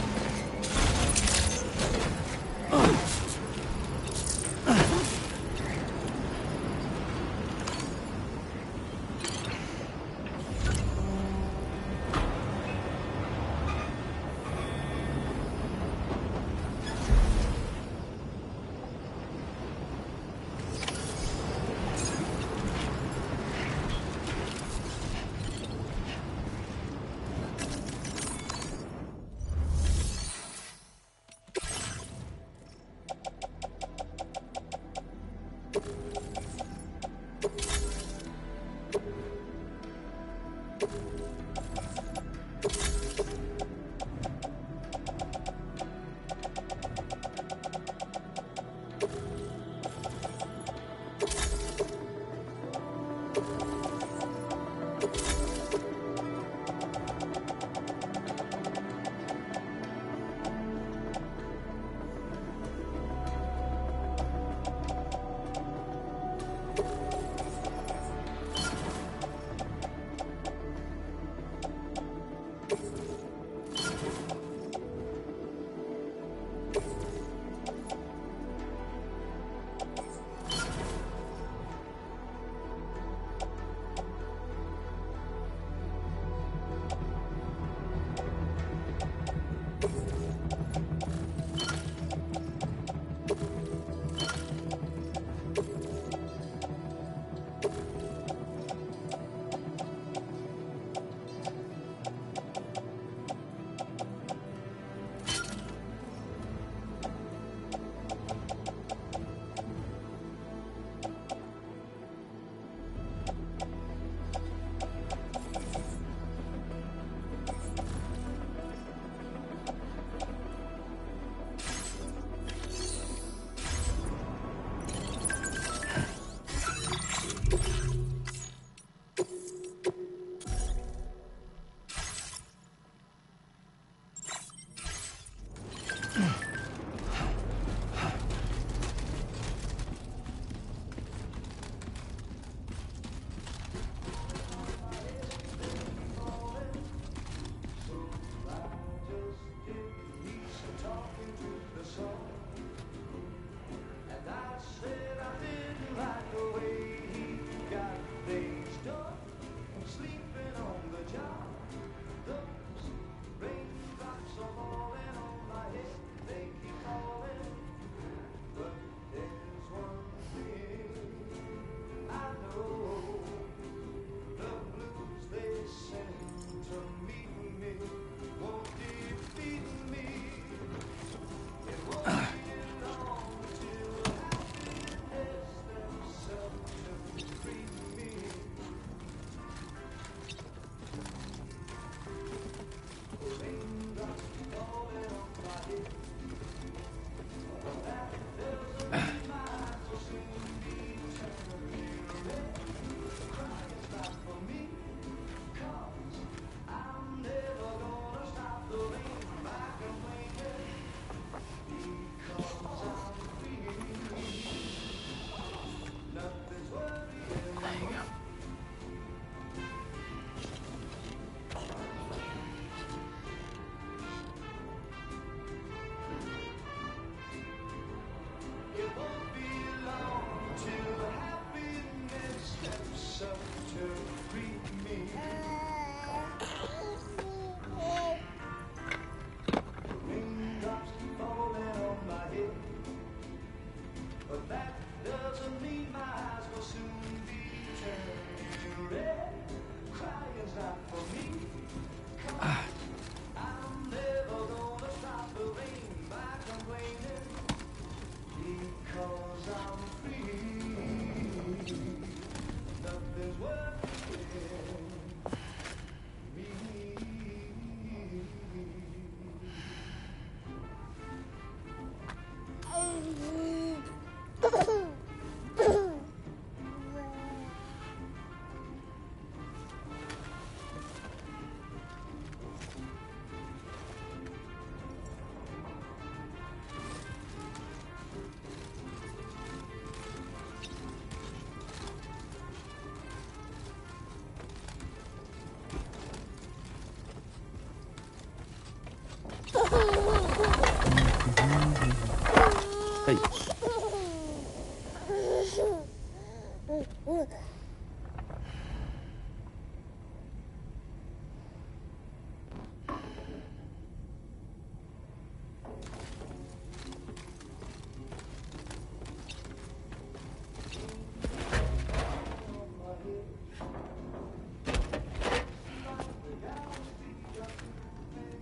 Hey.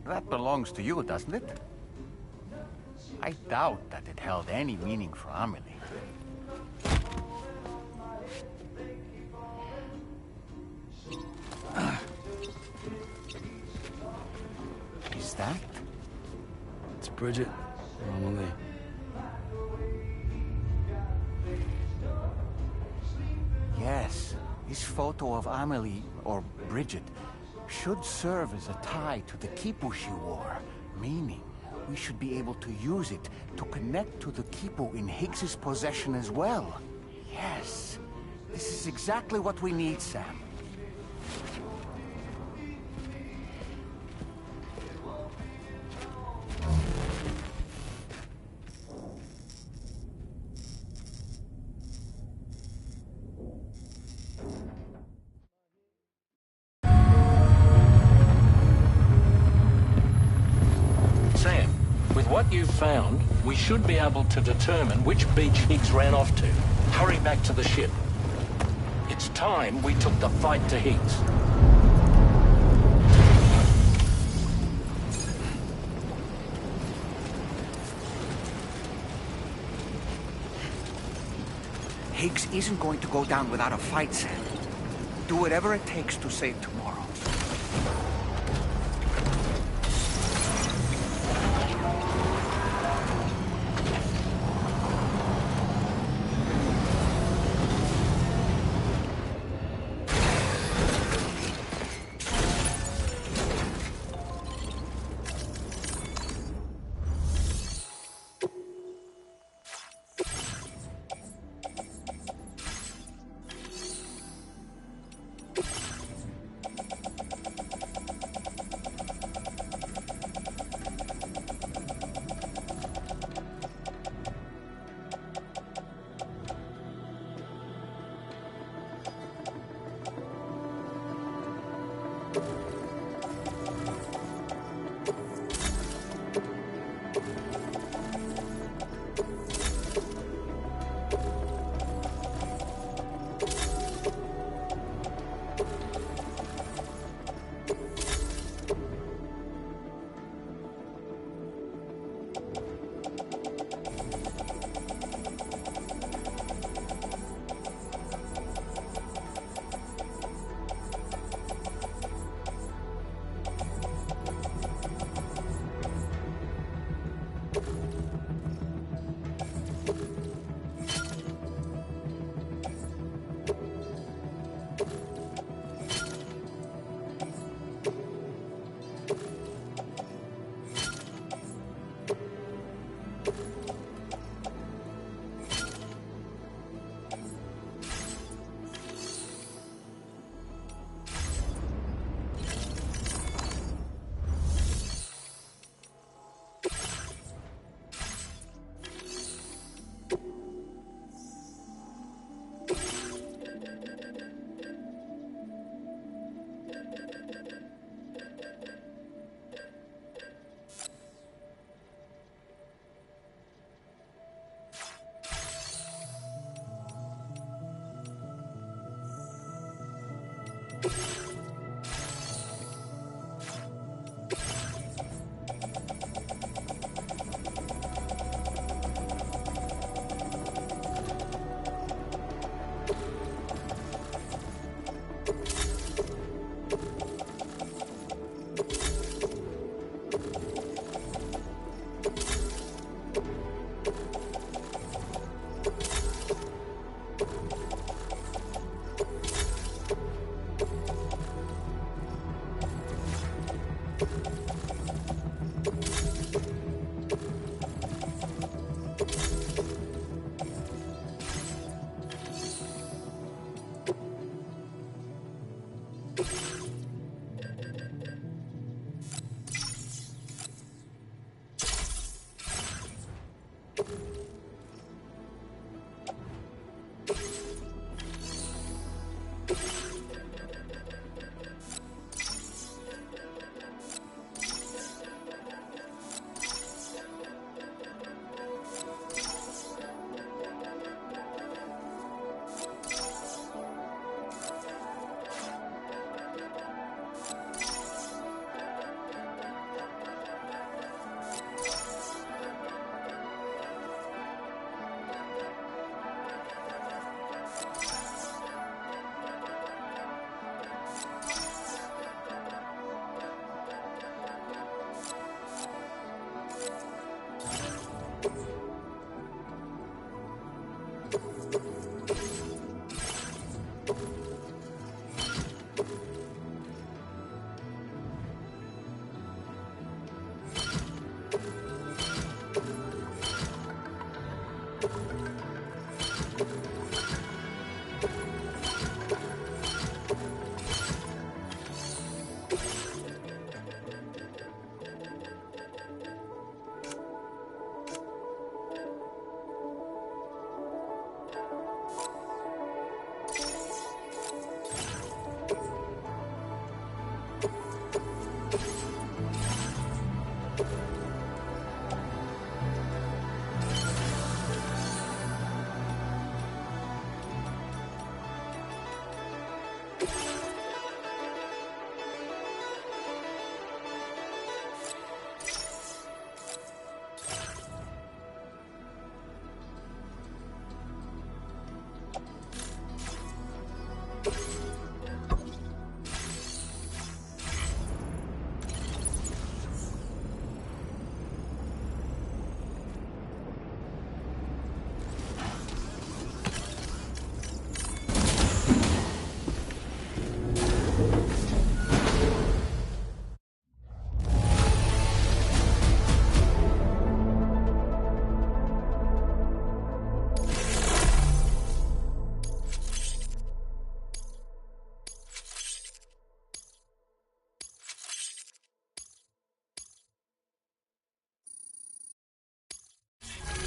That belongs to you, doesn't it? I doubt that it held any meaning for Amelie. Is that? It's Bridget. Amelie. Yes, this photo of Amelie, or Bridget, should serve as a tie to the quipu she wore, meaning we should be able to use it to connect to the quipu in Higgs's possession as well. Yes, this is exactly what we need, Sam. Sam, with what you've found, we should be able to determine which beach Higgs ran off to. Hurry back to the ship. It's time we took the fight to Higgs. Higgs isn't going to go down without a fight, Sam. Do whatever it takes to save tomorrow.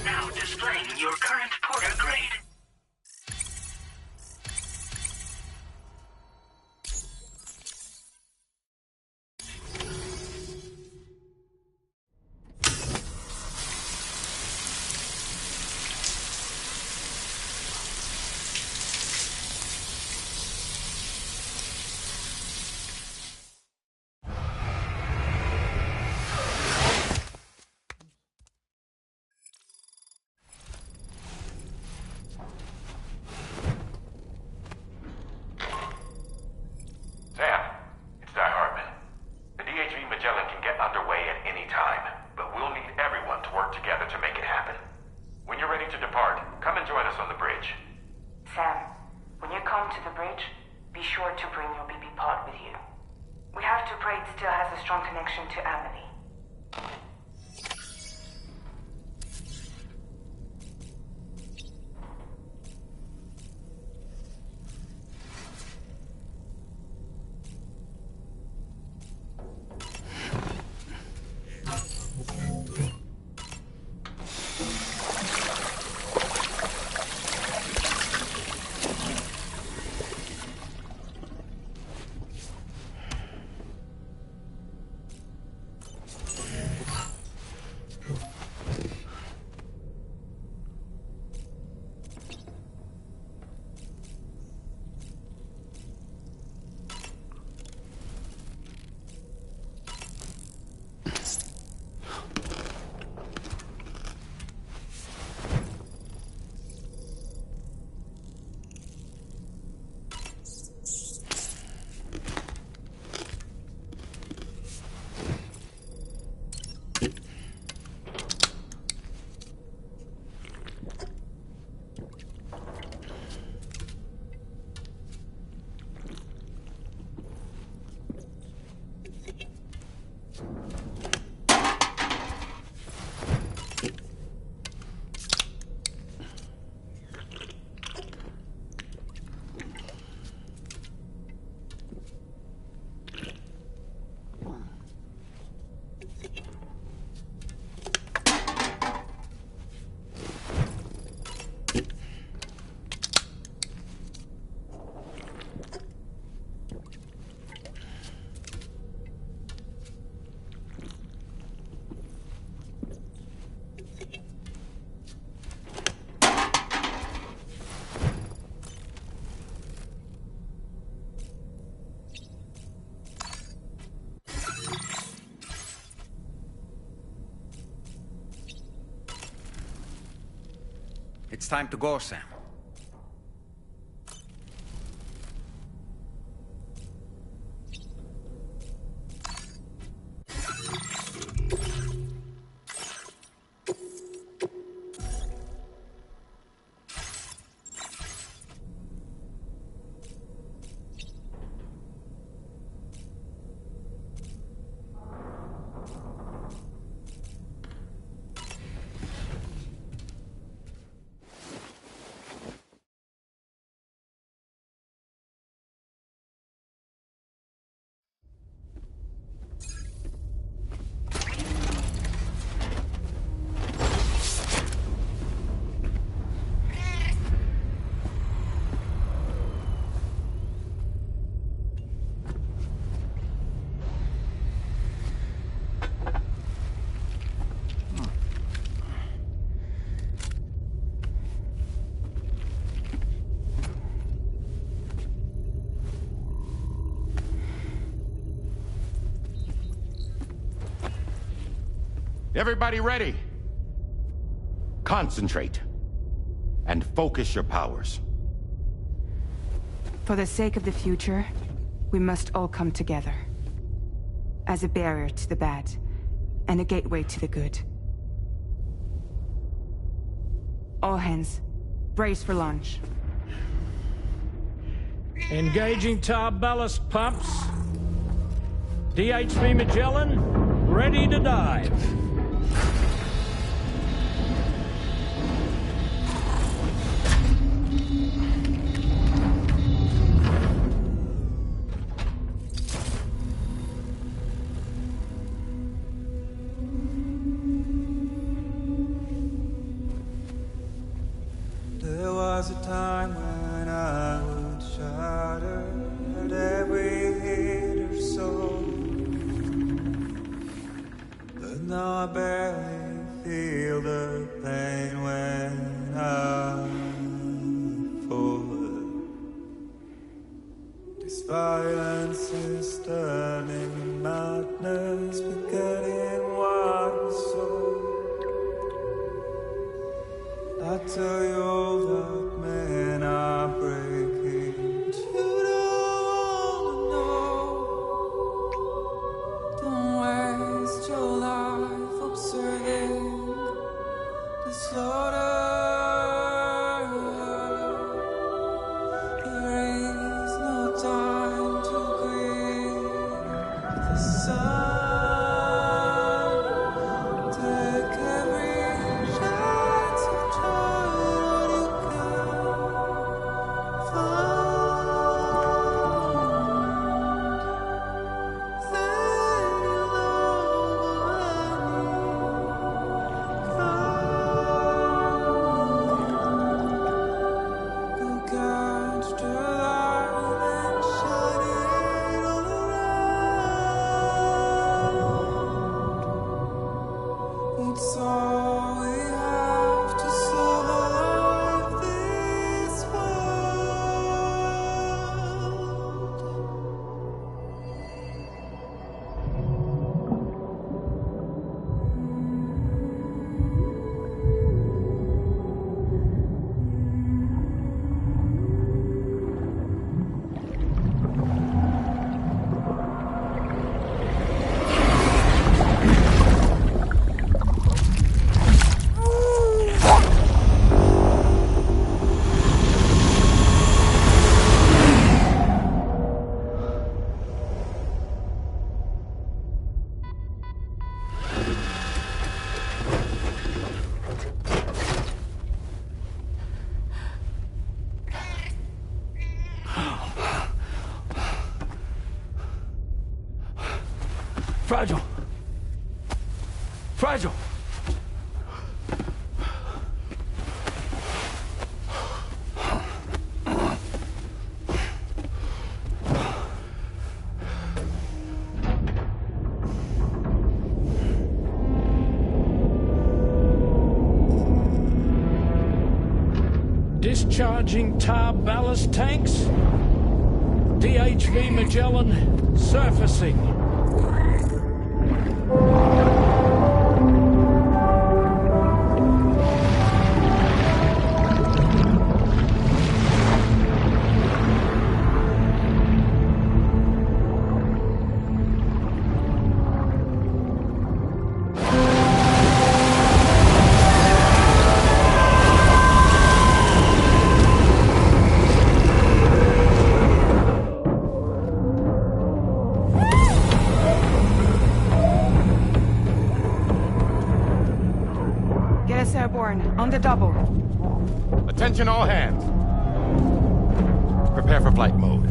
Now displaying your current porter grade. It's time to go, Sam. Everybody ready? Concentrate. And focus your powers. For the sake of the future, we must all come together. As a barrier to the bad, and a gateway to the good. All hands, brace for launch. Engaging tar ballast pumps. DHV Magellan, ready to dive. There was a time when I would shatter at every hit or soul, but now I barely feel the pain when I fall. This violence is turning madness, forgetting what was sold. I tell you all that men are breaking, but you don't know. Don't waste your life observing the slaughter. There is no time to grieve the sun. Take every chance of joy you can find. Then you'll go catch the light and shine it all around. It's all we have to survive this world. Fragile. Fragile. Discharging tar ballast tanks. DHV Magellan surfacing. Yes, Airborne. On the double. Attention all hands. Prepare for flight mode.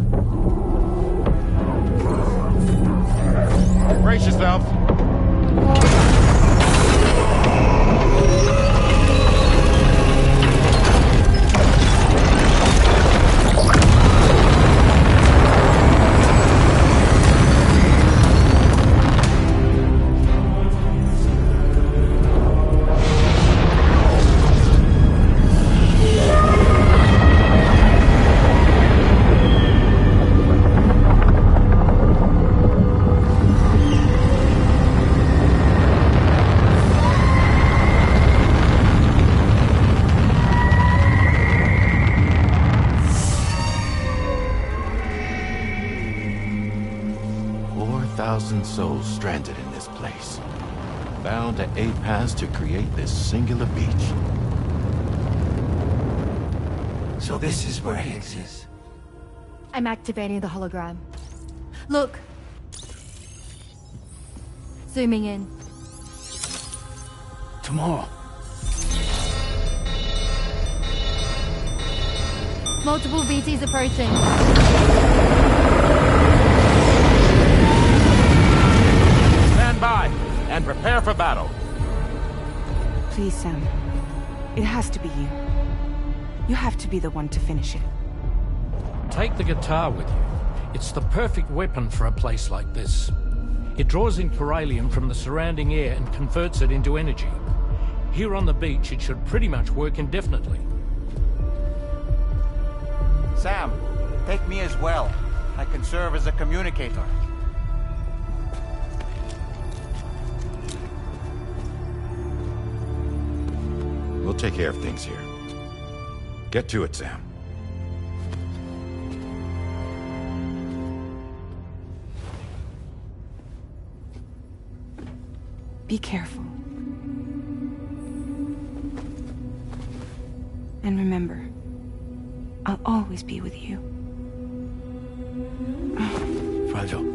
Brace yourselves. Souls stranded in this place, bound to a paths to create this singular beach. So this is where Higgs is. I'm activating the hologram. Look. Zooming in. Tomorrow. Multiple VTs approaching. By and prepare for battle. Please, Sam. It has to be you. You have to be the one to finish it. Take the guitar with you. It's the perfect weapon for a place like this. It draws in chiralium from the surrounding air and converts it into energy. Here on the beach, it should pretty much work indefinitely. Sam, take me as well. I can serve as a communicator. We'll take care of things here. Get to it, Sam. Be careful. And remember, I'll always be with you. Fragile.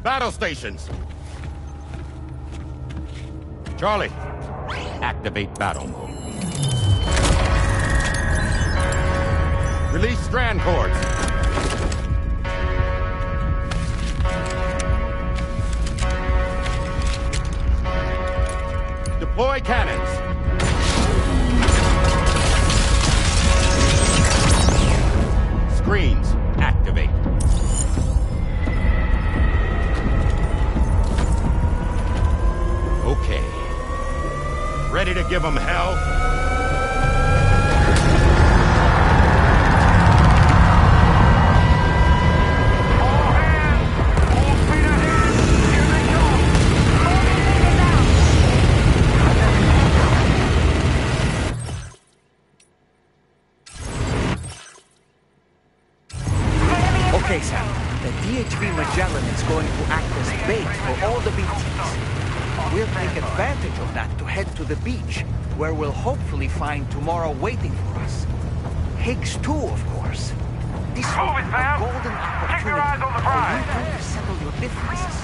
Battle stations. Charlie, activate battle mode. Release strand cords. Deploy cannons. Screens, activate. Okay. Ready to give them hell? Okay, Sam. The DHV Magellan is going to act as bait for all the BTs. We'll take advantage of that to head to the beach, where we'll hopefully find tomorrow waiting for us. Higgs too, of course. This will be a golden opportunity for you two to settle your differences.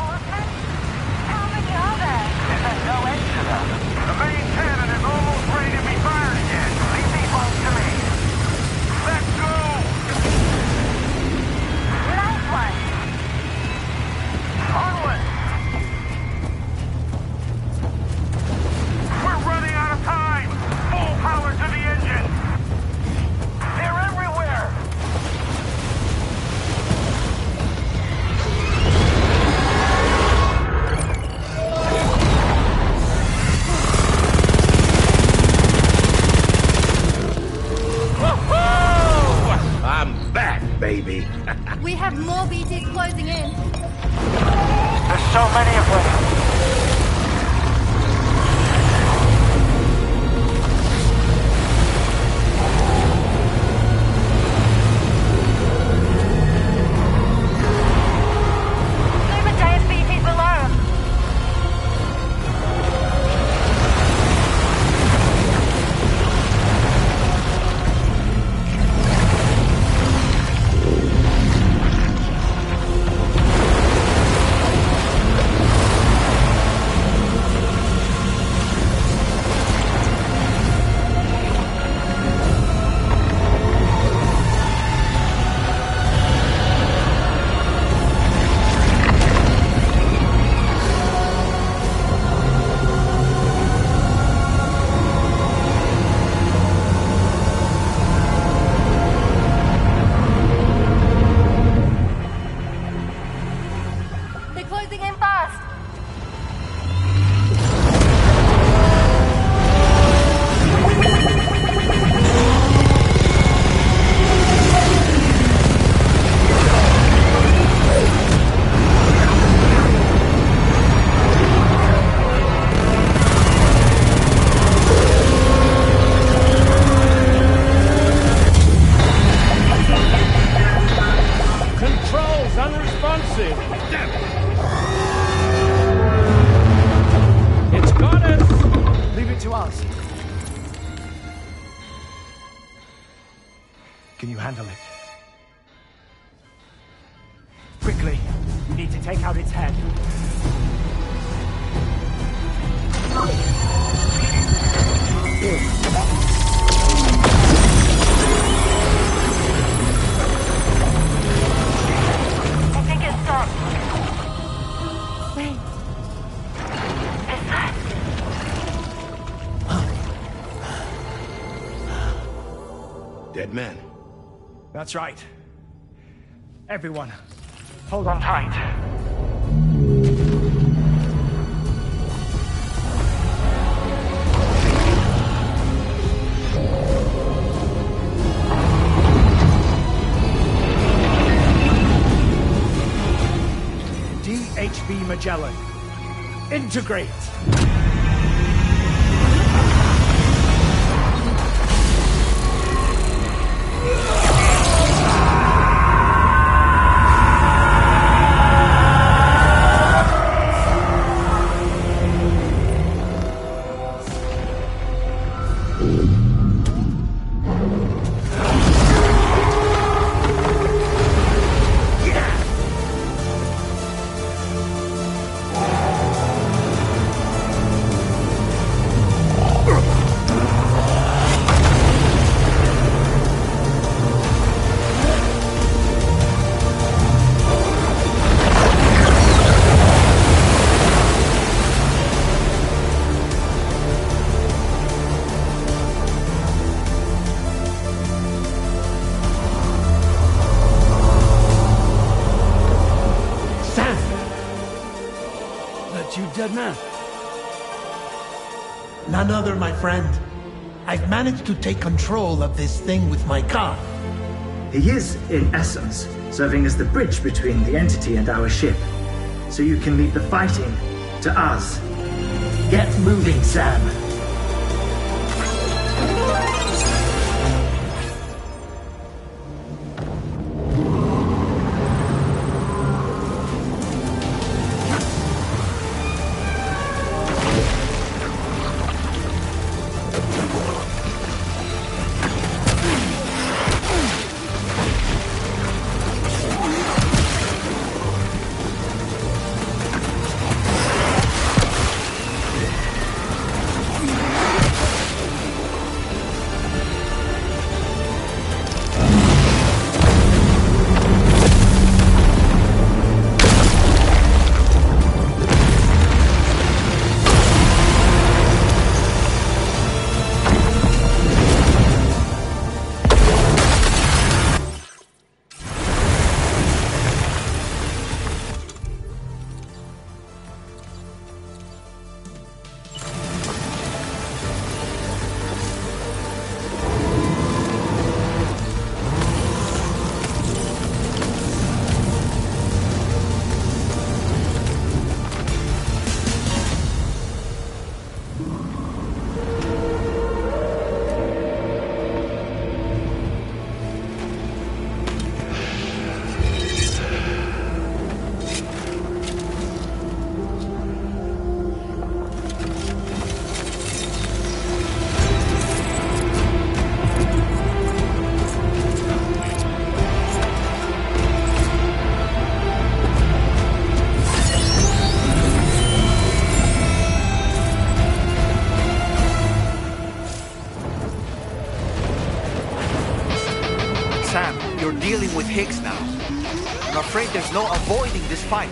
How many are there? There's no end to them. The main cannon is almost ready to be fired again. Leave these ones to me. Let's go! We have more BTs closing in. There's so many of them. Can you handle it? Quickly, you need to take out its head. I think it's stopped. Wait. Is that... Dead man. That's right. Everyone, hold on tight. DHB Magellan, integrate! You dead man? None other, my friend. I've managed to take control of this thing with my car. He is, in essence, serving as the bridge between the entity and our ship. So you can leave the fighting to us. Get moving, Sam. Sam, you're dealing with Higgs now. I'm afraid there's no avoiding this fight.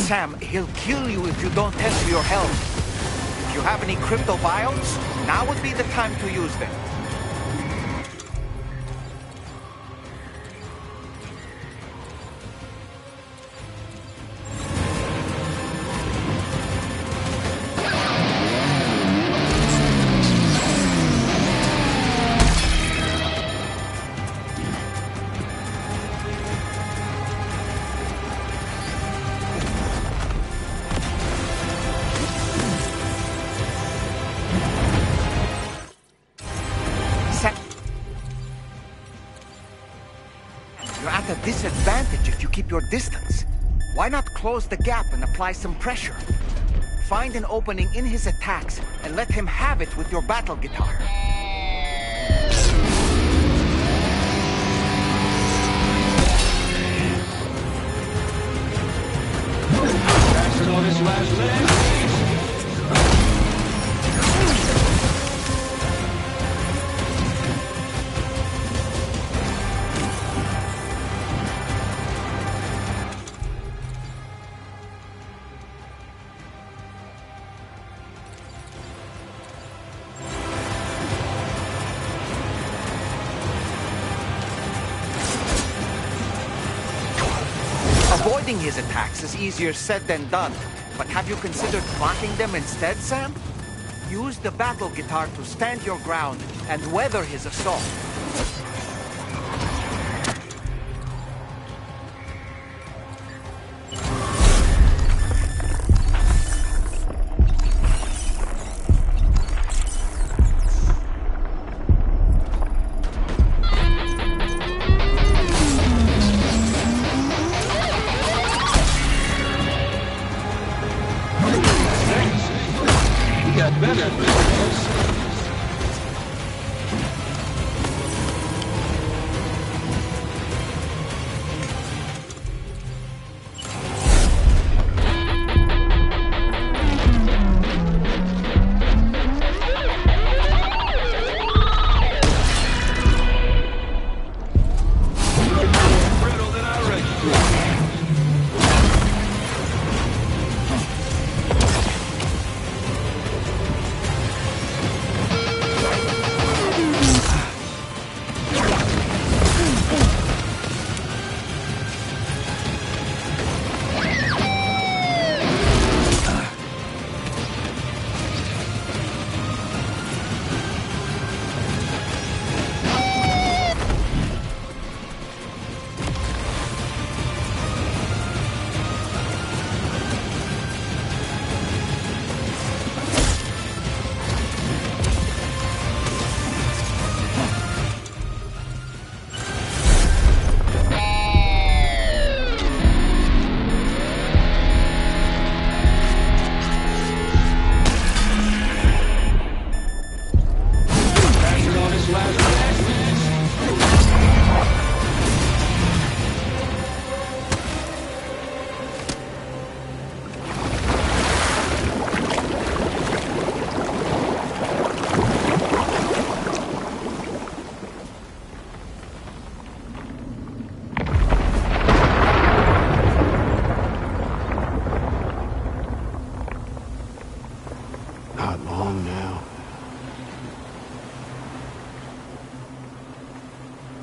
Sam, he'll kill you if you don't tend to your health. If you have any crypto biomes, now would be the time to use them. You're at a disadvantage if you keep your distance. Why not close the gap and apply some pressure? Find an opening in his attacks and let him have it with your battle guitar. Bastard on his last leg. Avoiding his attacks is easier said than done, but have you considered blocking them instead, Sam? Use the battle guitar to stand your ground and weather his assault.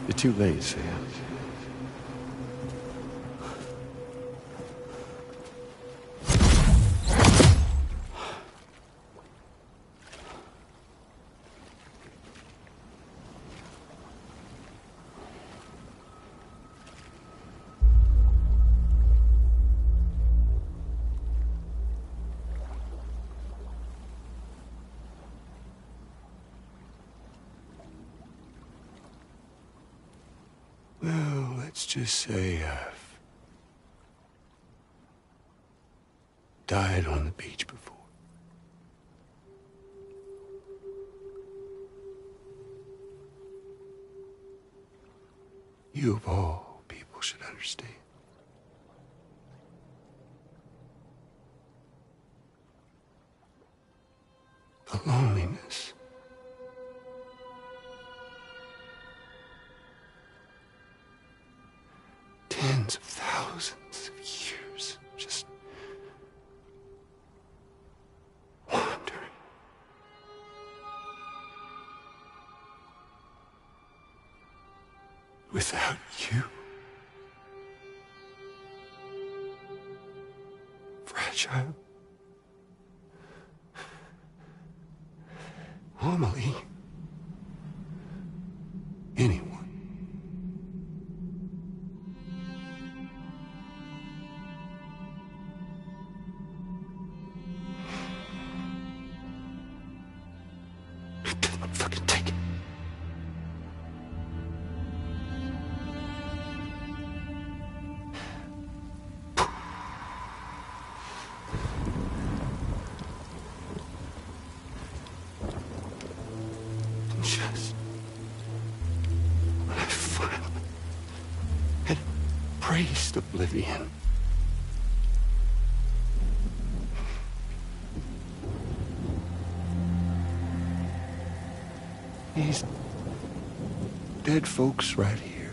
You're too late, Sam. Well, let's just say I've died on the beach before. You of all people should understand. The loneliness. Tens of thousands of years just wandering. Without you. Fragile. Amelie. Anyone. Fucking take it. Just when I finally had embraced oblivion. These dead folks right here.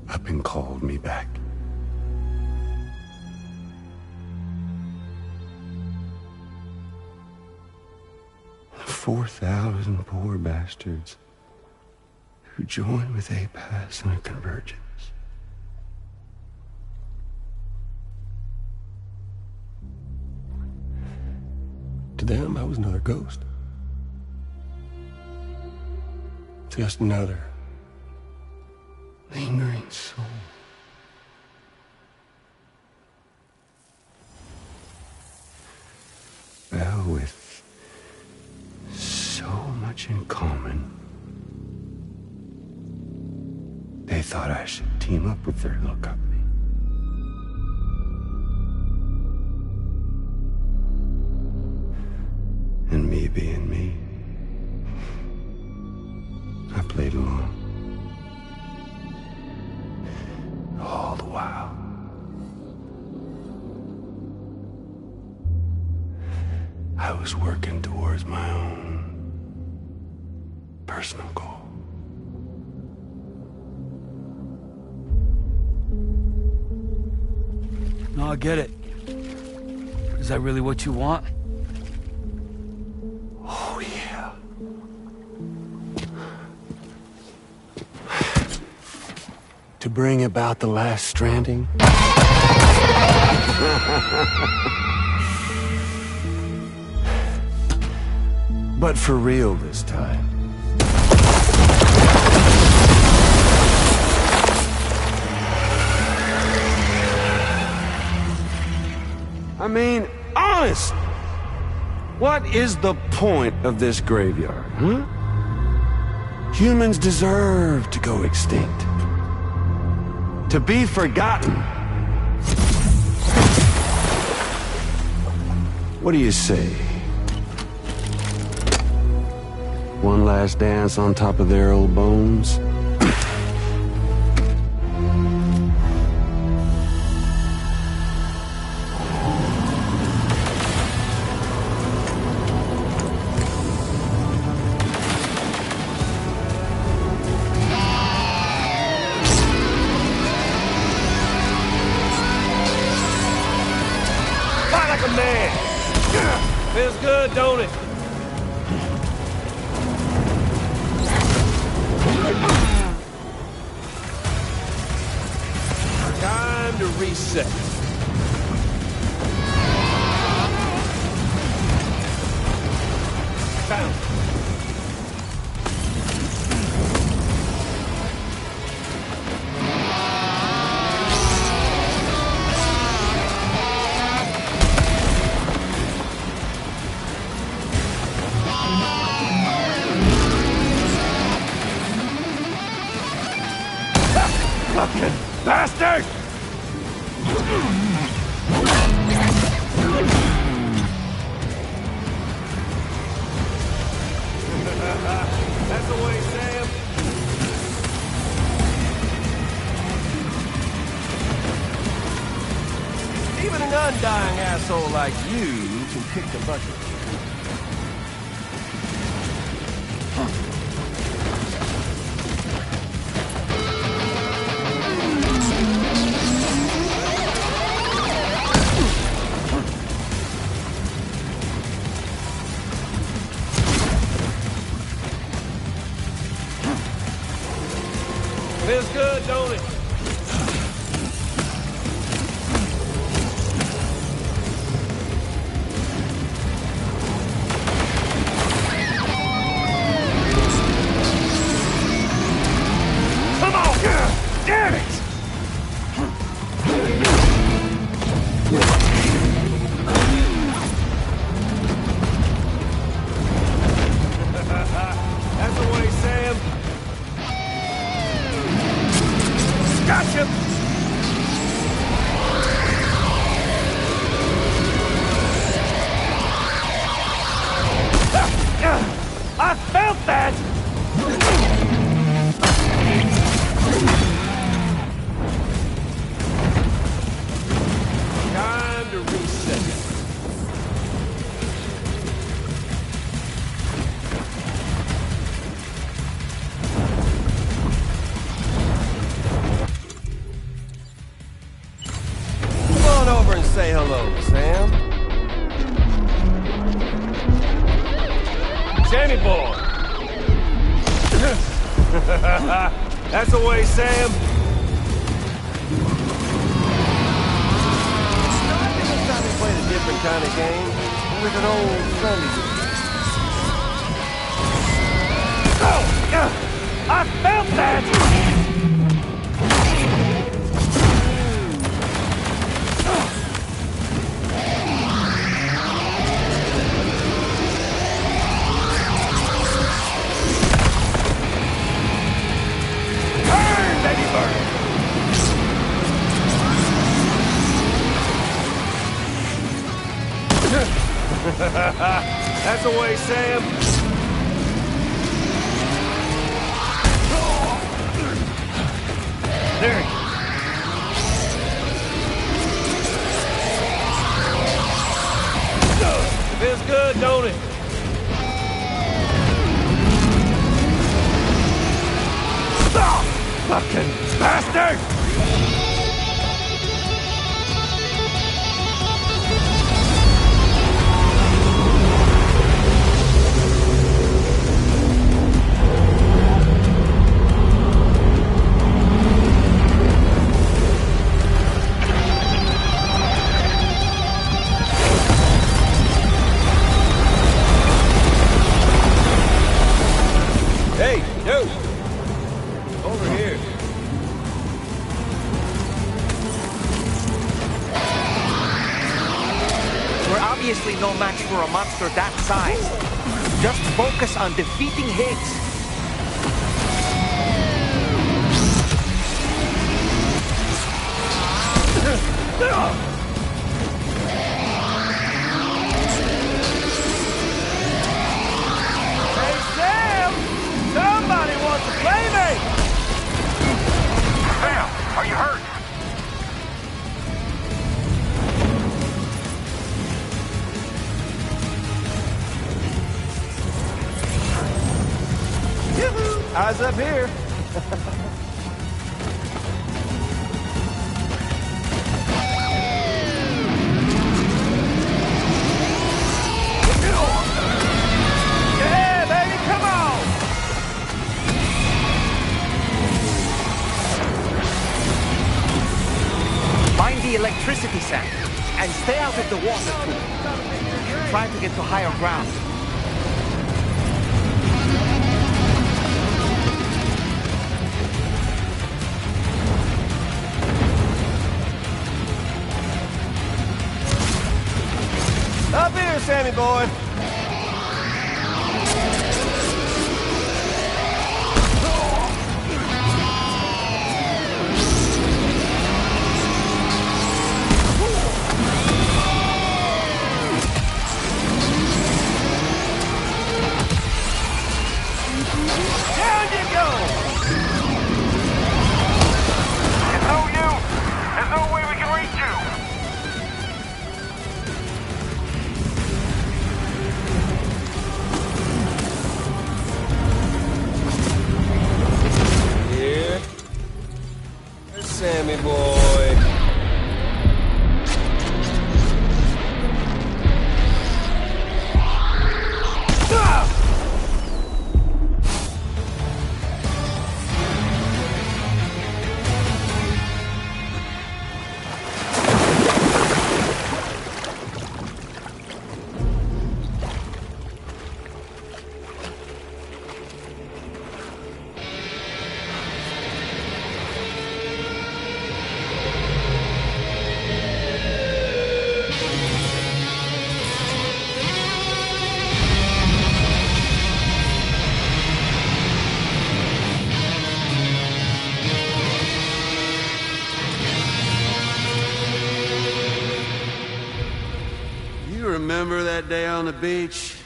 Up and called me back. 4,000 poor bastards who joined with APAS in a convergence. To them, I was another ghost. Just another lingering soul. Well, with so much in common, they thought I should team up with their little company. And me being me, I played along. All the while. I was working towards my own personal goal. No, I get it. Is that really what you want? Oh, yeah. To bring about the last stranding. But for real this time. I mean, honest. What is the point of this graveyard, huh? Humans deserve to go extinct. To be forgotten. What do you say? One last dance on top of their old bones? Fight like a man! Feels good, don't it? Time to reset. Found it. Fucking bastard! That's the way, Sam. Even an undying asshole like you can kick the bucket. Feels good, don't it? Come on! Damn it! That's the way, Sam. Gotcha! I felt that! Time to reset. Come on over and say hello, Sam. Jamie boy. That's the way, Sam. It's time we played a different kind of game with an old friendly. Oh! I felt that! Burn, baby, burn! That's the way, Sam. There he Feels good, don't it? fucking bastard! Hey, yo! Over here. We're obviously no match for a monster that size. Just focus on defeating Higgs. Hey, Sam! Somebody wants to play me! Sam, are you hurt? Eyes up here. routed the water to it. Try to get to higher ground. Up here, Sammy boy. Down you go! It's no use. There's no way we can reach you. Here. There's Sammy boy. Remember that day on the beach?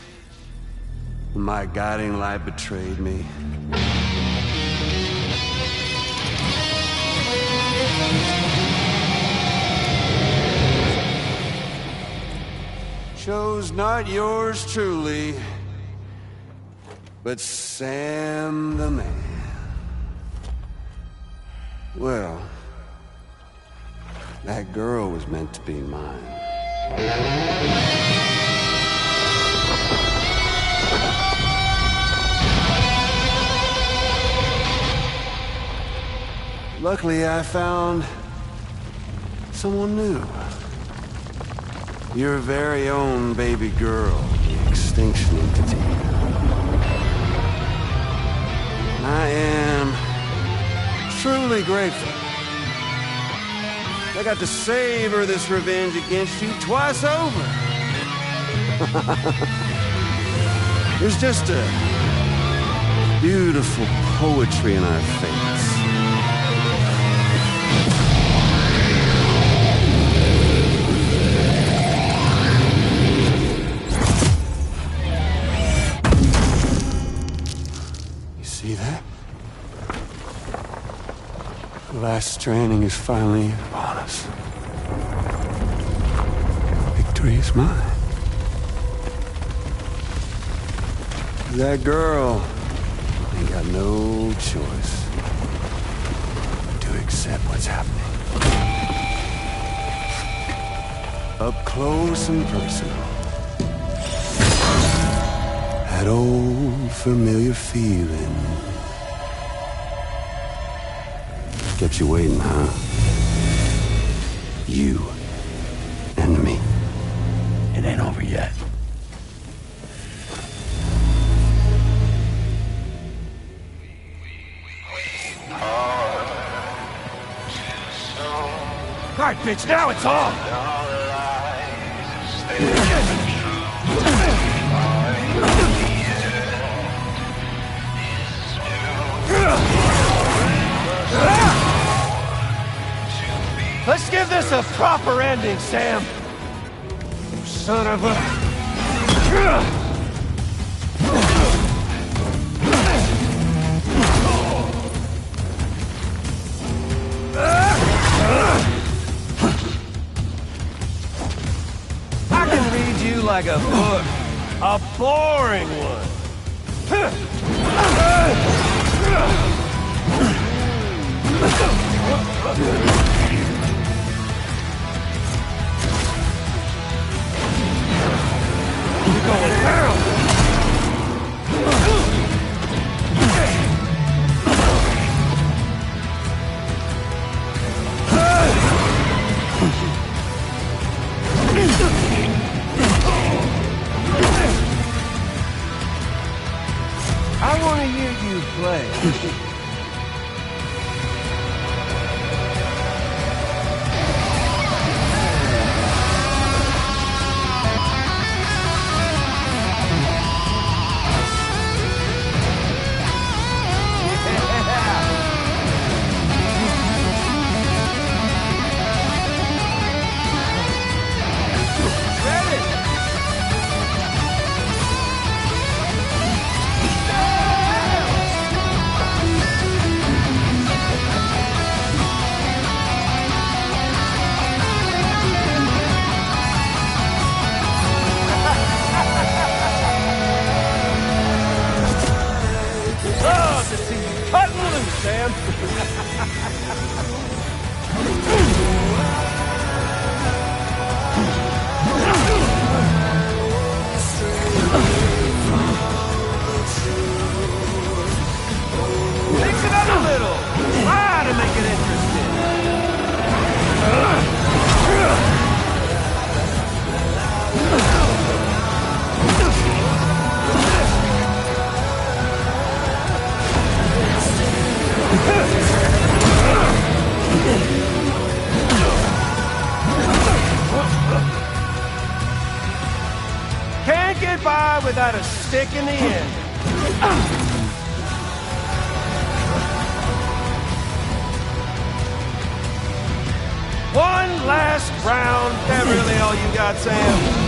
When my guiding light betrayed me? Chose not yours truly, but Sam the man. Well, that girl was meant to be mine. Luckily, I found someone new. Your very own baby girl, the Extinction Entity. I am truly grateful. I got to savor this revenge against you twice over. There's just a beautiful poetry in our fates. You see that? The last stranding is finally upon us. Victory is mine. That girl ain't got no choice to accept what's happening. Up close and personal. That old familiar feeling. Kept you waiting, huh? You and me. It ain't over yet. Alright, bitch, now it's on! Let's give this a proper ending, Sam. You son of a... I can read you like a book. A boring one. You're going down! Good play. Can't get by without a stick in the end. One last round. That really all you got, Sam?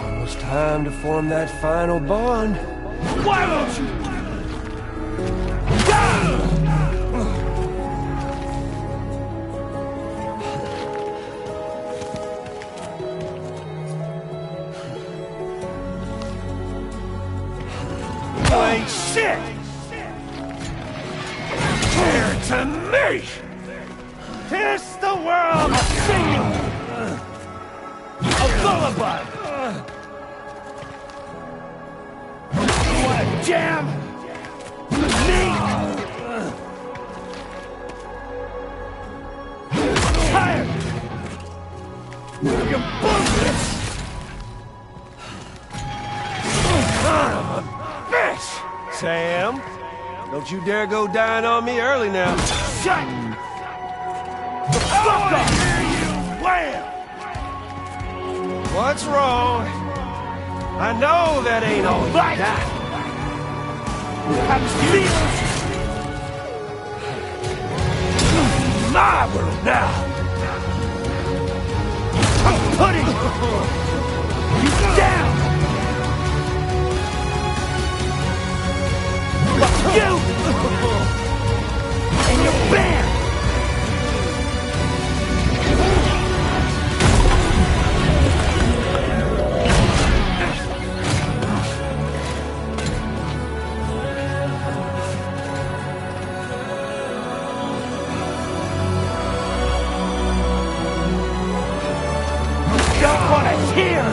Almost time to form that final bond. Why don't you? You ain't shit! Here to me! Kiss the world! I'll sing you! A lullaby! You wanna jam? With me? Tired! You bullshit! Son of a bitch! Sam, don't you dare go dying on me early now. Shut the fuck up! Wham! What's wrong? I know that ain't all right. My world now. I'm putting you down. Fuck you and your band. Don't want to hear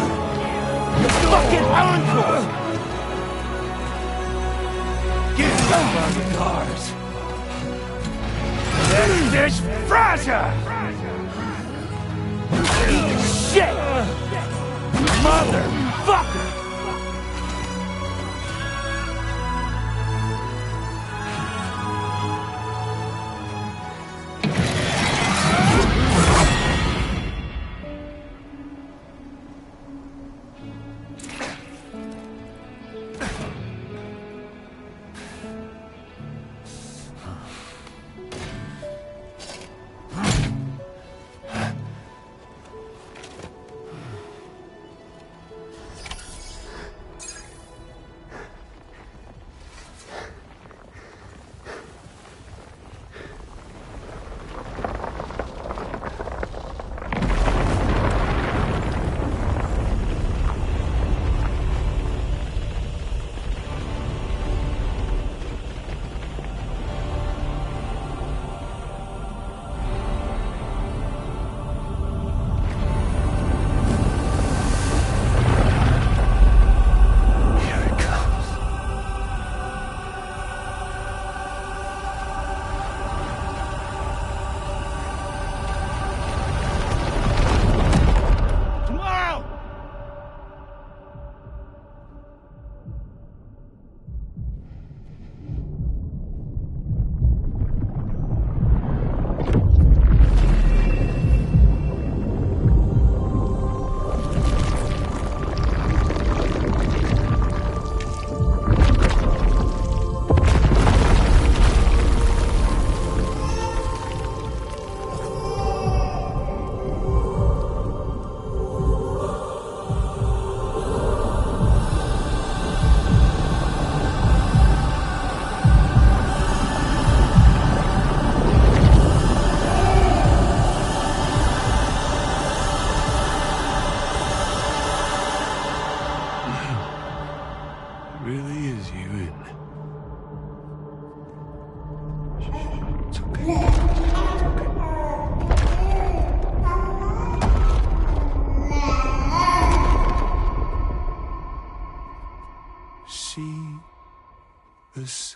the fucking encore. Give some my regards. This Fraser. Eat shit, motherfucker. see the sunset.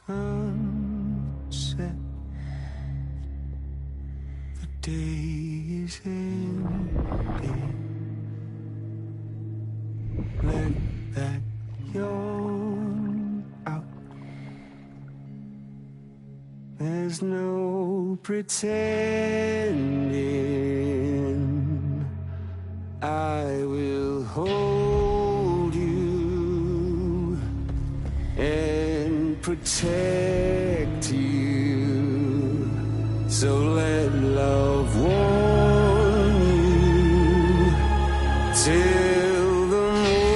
The day is ending. Let that yawn out. There's no pretending. I will hold you and protect you. So let love warm you till the morning.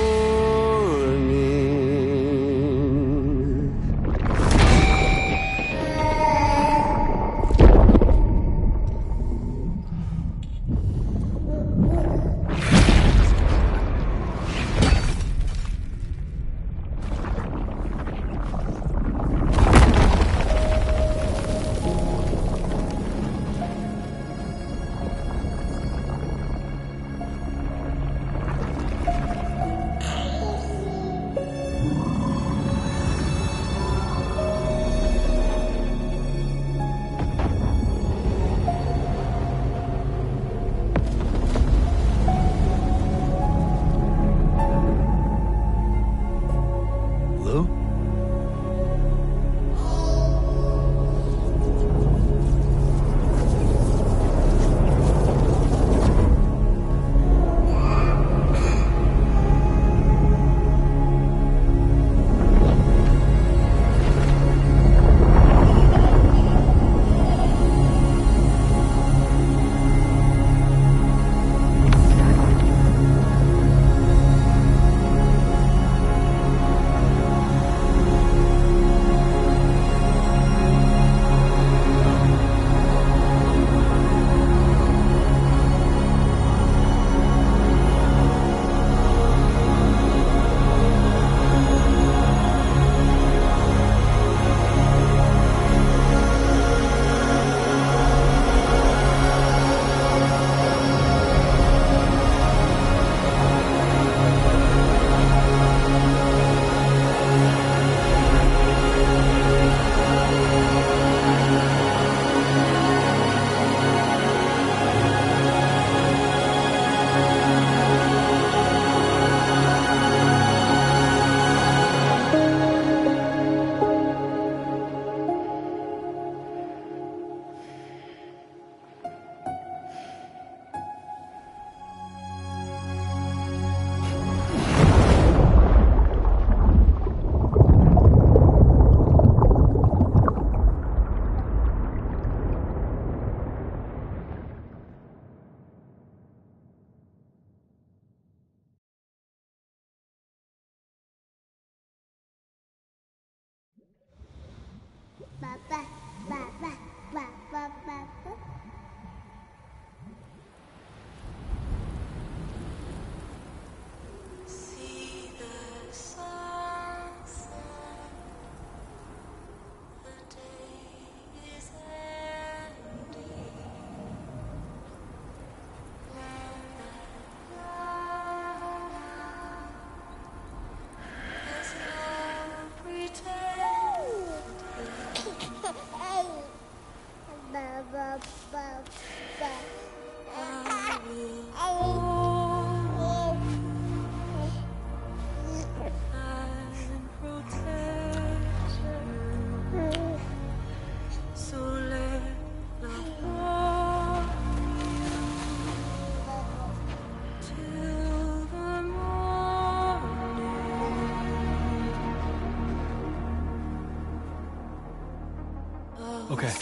Okay,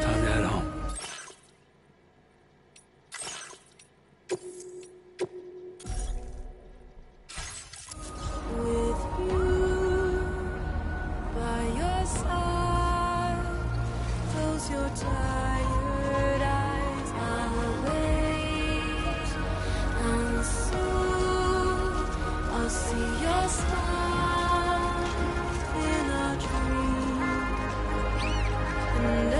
time to head home. With you by your side, close your tired eyes. I'll wait, and soon I'll see your smile in a dream, and I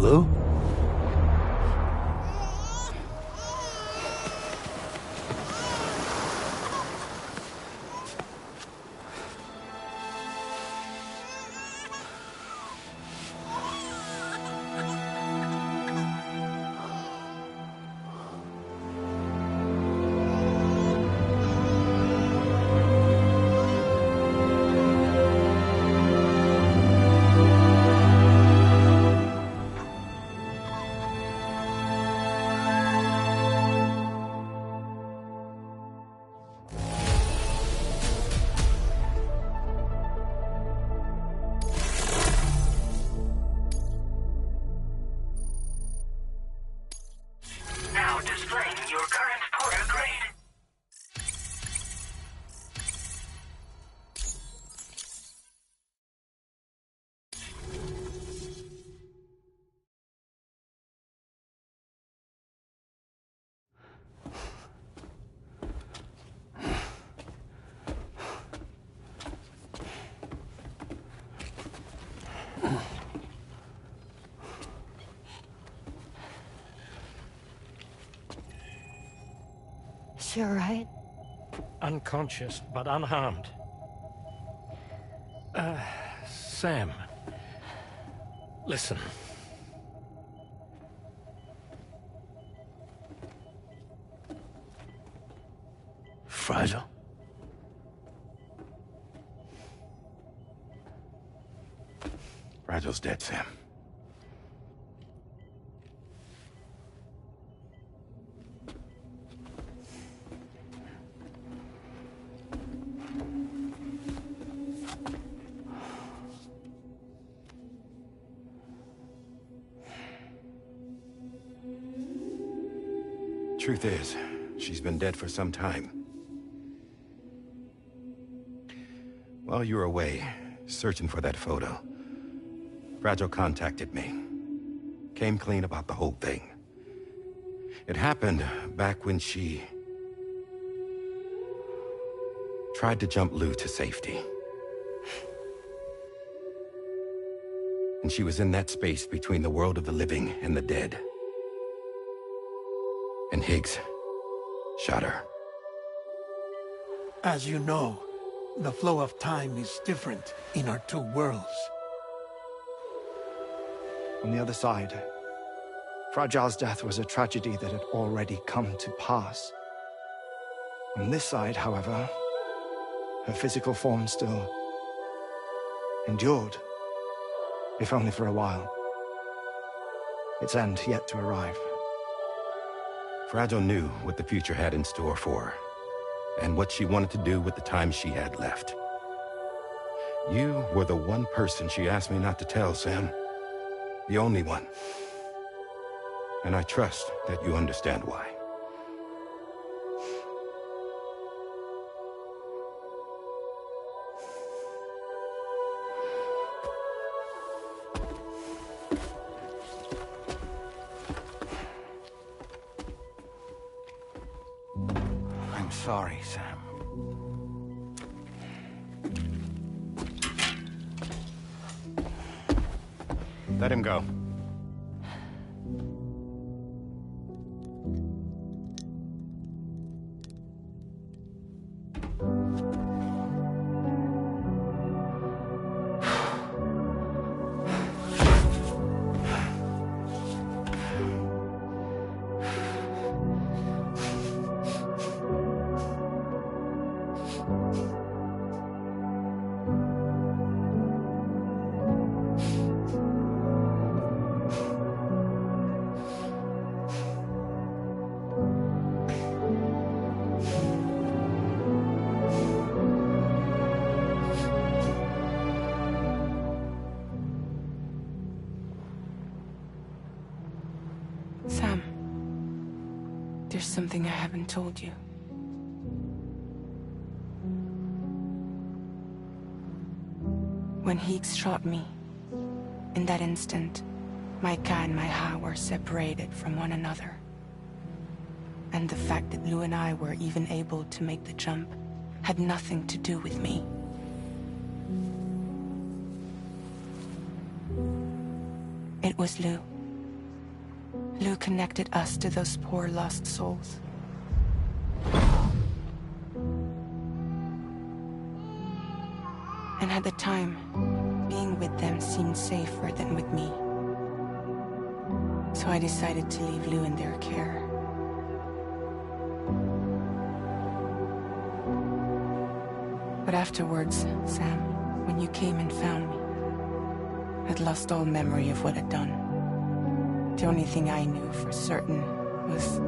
Lou? Now displaying your current porter grade. Is she all right? Unconscious, but unharmed. Sam. Listen. Fragile? Fragile's dead, Sam. Truth is, she's been dead for some time. While you were away, searching for that photo, Fragile contacted me. Came clean about the whole thing. It happened back when she tried to jump Lou to safety. And she was in that space between the world of the living and the dead. And Higgs shot her. As you know, the flow of time is different in our two worlds. On the other side, Fragile's death was a tragedy that had already come to pass. On this side, however, her physical form still endured, if only for a while. Its end yet to arrive. Fragile knew what the future had in store for her, and what she wanted to do with the time she had left. You were the one person she asked me not to tell, Sam. The only one. And I trust that you understand why. I'm sorry, Sam. Let him go. Sam, there's something I haven't told you. When Higgs shot me, in that instant, my Ka and my Ha were separated from one another. And the fact that Lu and I were even able to make the jump had nothing to do with me. It was Lu. Lu connected us to those poor lost souls. And at the time, being with them seemed safer than with me. So I decided to leave Lu in their care. But afterwards, Sam, when you came and found me, I'd lost all memory of what I'd done. The only thing I knew for certain was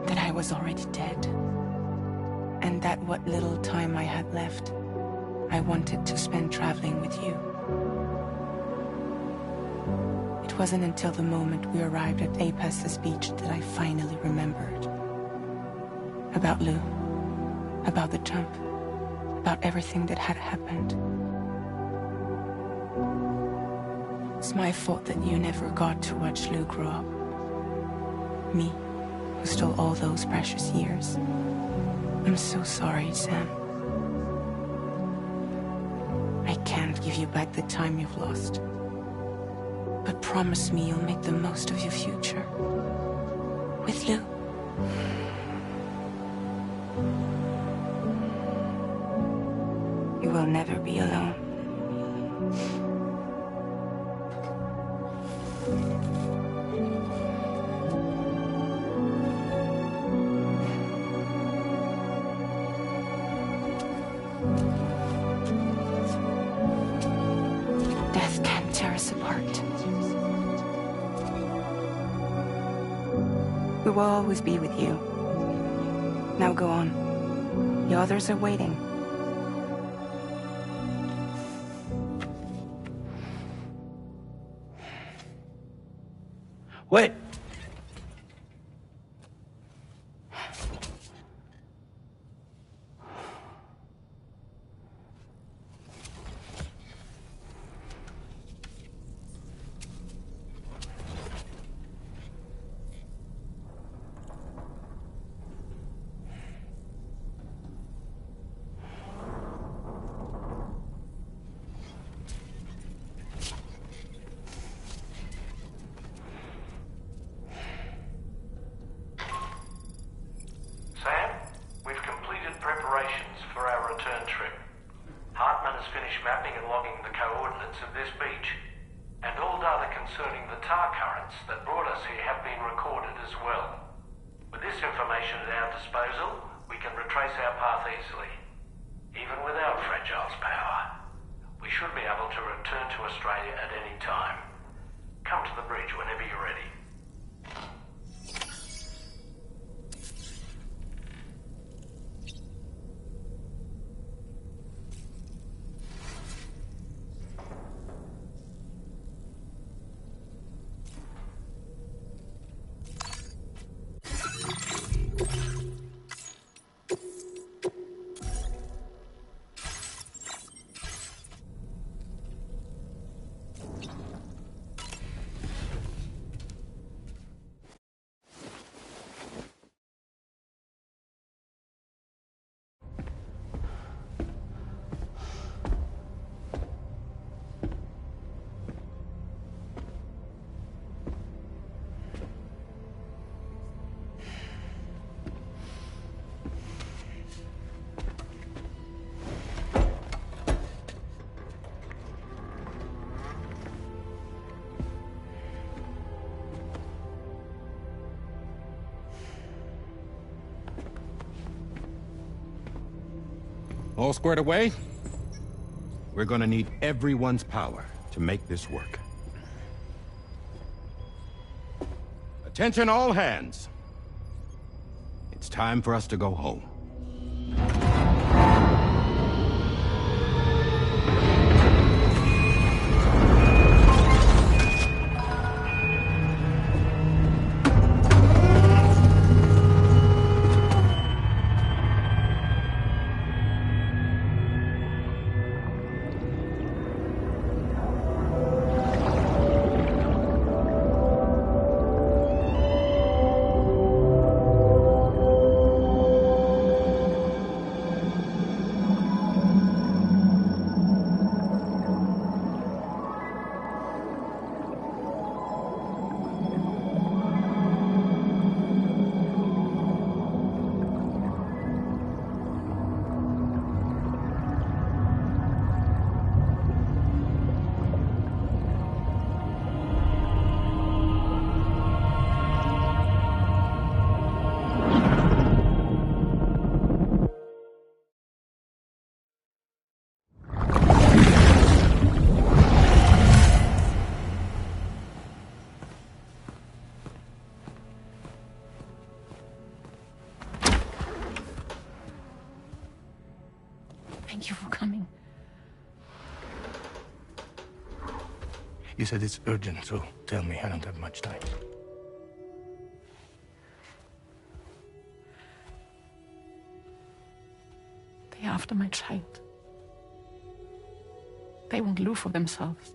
that I was already dead. And that what little time I had left, I wanted to spend traveling with you. It wasn't until the moment we arrived at Apas's beach that I finally remembered. About Lu, about the jump, about everything that had happened. It's my fault that you never got to watch Lu grow up. Me, who stole all those precious years. I'm so sorry, Sam. I can't give you back the time you've lost. But promise me you'll make the most of your future. With Lu. You will never be alone. Death can't tear us apart. We will always be with you. Now go on. The others are waiting. Wait! finish mapping and logging the coordinates of this beach. And all data concerning the tar currents that brought us here have been recorded as well. With this information at our disposal, we can retrace our path easily. Even without Fragile's power, we should be able to return to Australia at any time. Come to the bridge whenever you're ready. All squared away? We're gonna need everyone's power to make this work. Attention all hands. It's time for us to go home. Thank you for coming. You said it's urgent, so tell me. I don't have much time. They're after my child. They want Lou for themselves.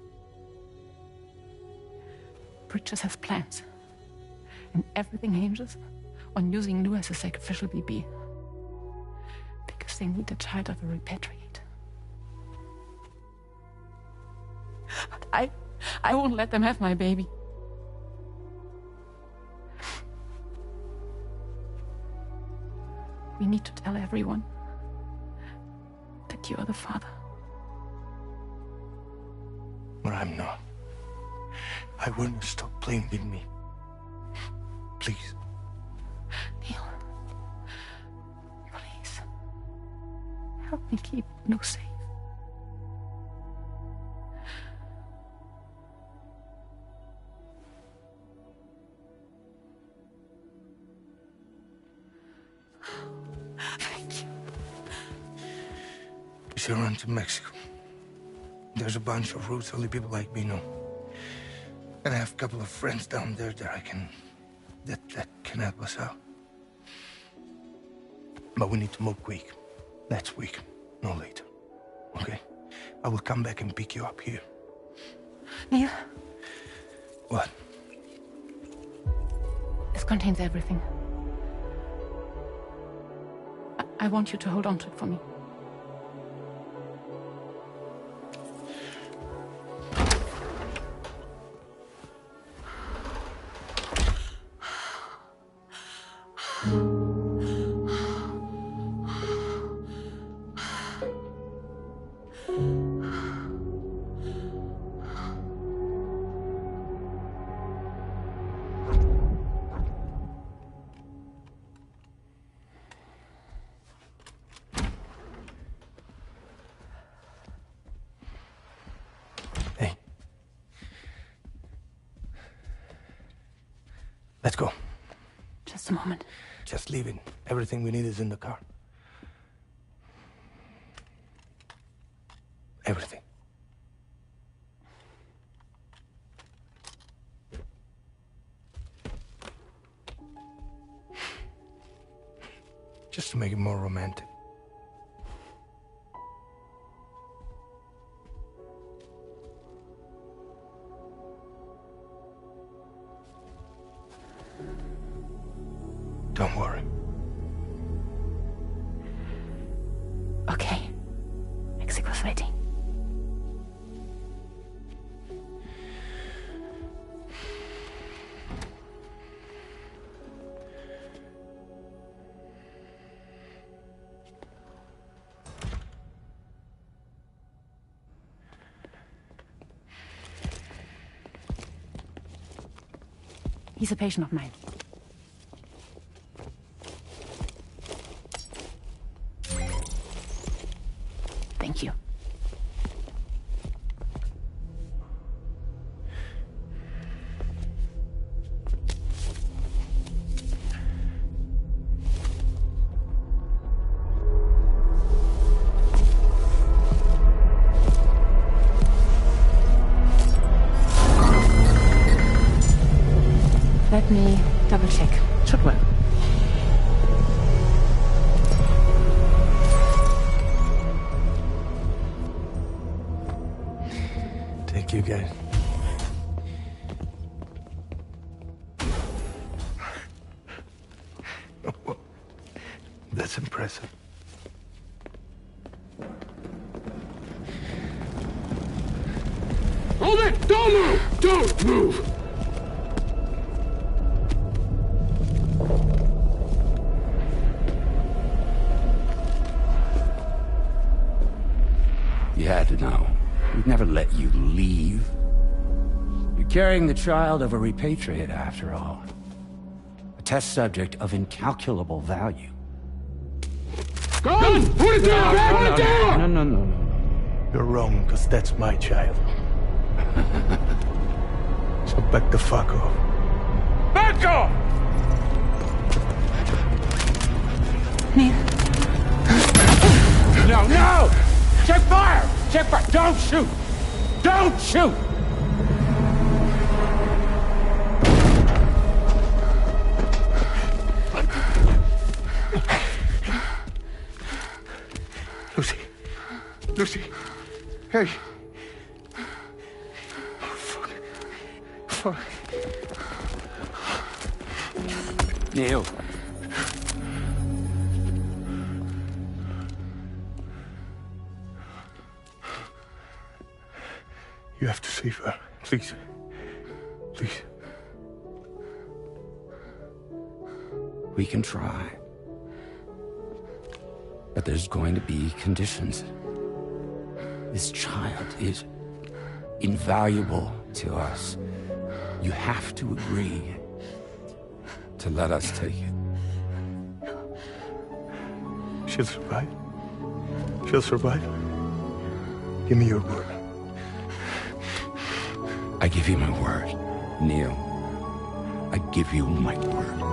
Bridges has plans. And everything hinges on using Lou as a sacrificial BB. Because they need the child of a repatriate. But I won't let them have my baby. We need to tell everyone that you are the father. But I'm not. I want you to stop playing with me. Please. Neil. Please. Help me keep Lou safe. Thank you. We should run to Mexico. There's a bunch of routes only people like me know. And I have a couple of friends down there that can help us out. But we need to move quick. Next week, no later. Okay? I will come back and pick you up here. Neil. What? This contains everything. I want you to hold on to it for me. Let's go. Just a moment. Just leaving. Everything we need is in the car. Everything. Just to make it more romantic. Don't worry. Okay. Exit was waiting. He's a patient of mine. Thank you. Let me double check. Should work. Thank you, guys. That's impressive. Hold it! Don't move! Don't move! You had to know. We'd never let you leave. You're carrying the child of a repatriate, after all. A test subject of incalculable value. Gun! Put it down! Put it down! No. You're wrong, because that's my child. So back the fuck off. Back off! Neil. No! Check fire! Check fire! Don't shoot! Don't shoot! Lucy. Hey. Oh, fuck. Neil. You have to save her. Please. Please. We can try. But there's going to be conditions. This child is invaluable to us. You have to agree to let us take it. She'll survive. She'll survive. Give me your word. I give you my word, Neil. I give you my word.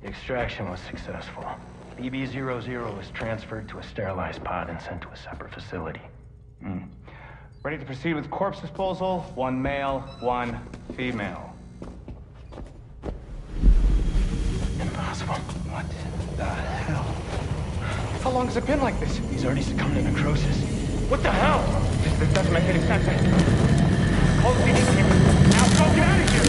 The extraction was successful. BB-00 was transferred to a sterilized pod and sent to a separate facility. Ready to proceed with corpse disposal. 1 male, 1 female. Impossible. What the hell? How long has it been like this? He's already succumbed to necrosis. What the hell? This doesn't make any sense. Call the PD team. Now go, get out of here!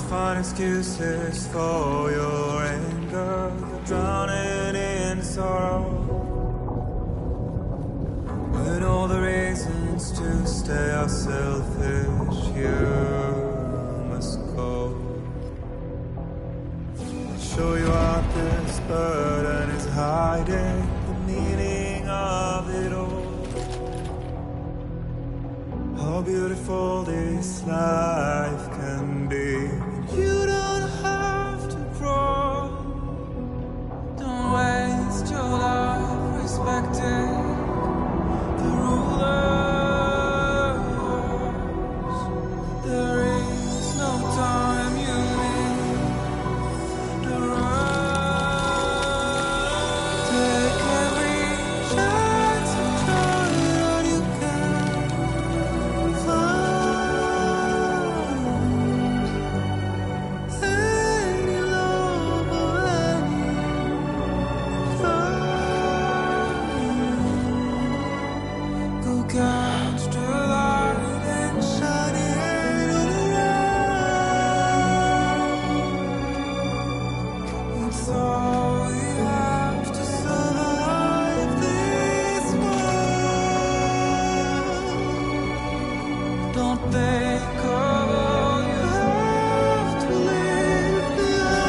find excuses for your anger, drowning in sorrow. When all the reasons to stay are selfish, you must go. I'll show you out this burden is hiding the meaning of it all. How beautiful this life can be. You don't have to grow. Don't waste your life respecting the rulers. There is no time you need to run. Take every chance and try all you can find. Any love or any time. Go catch the light and shine it all around. It's all we have to survive this world. Don't think of all you have to leave behind.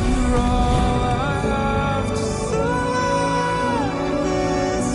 You're all I have to survive this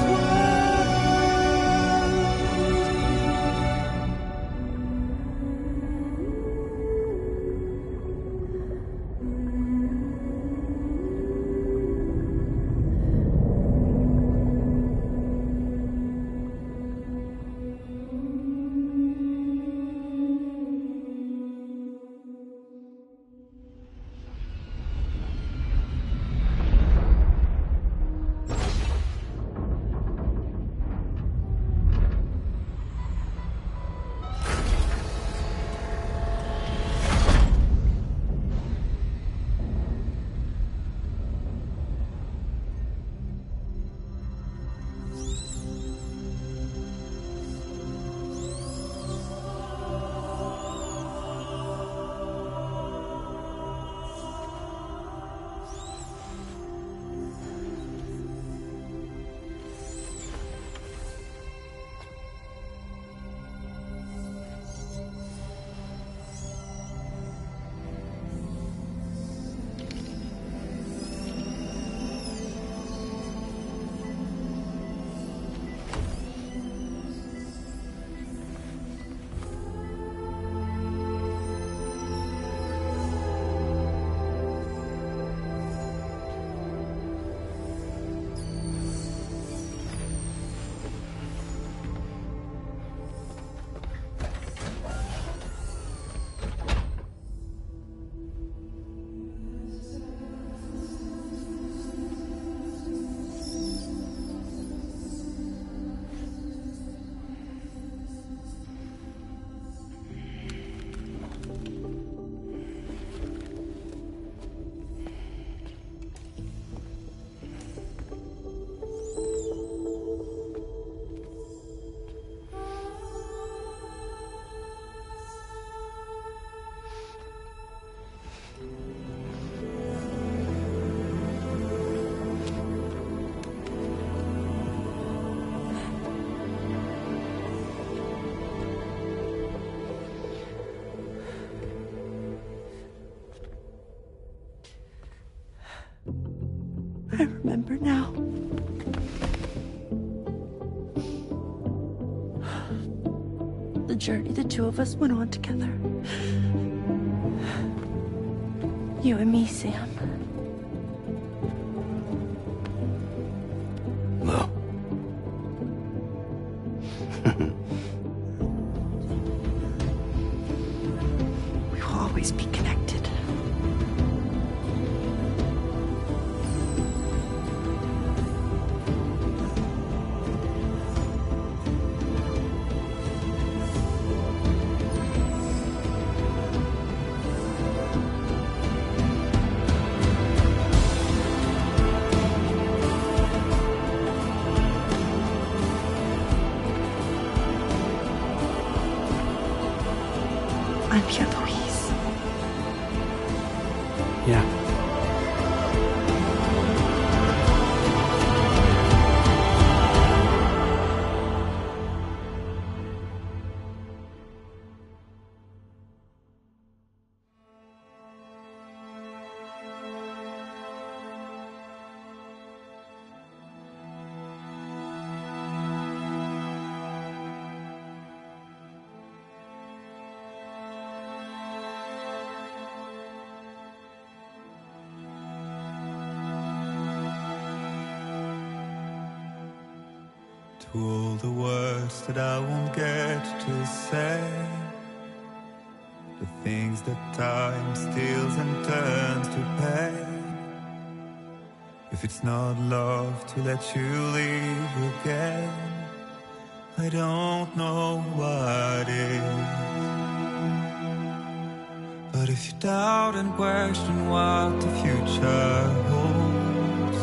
I remember now. The journey the two of us went on together. You and me, Sam. No. We will always be connected. Yeah. To all the words that I won't get to say, the things that time steals and turns to pain. If it's not love to let you leave again, I don't know what is. But if you doubt and question what the future holds,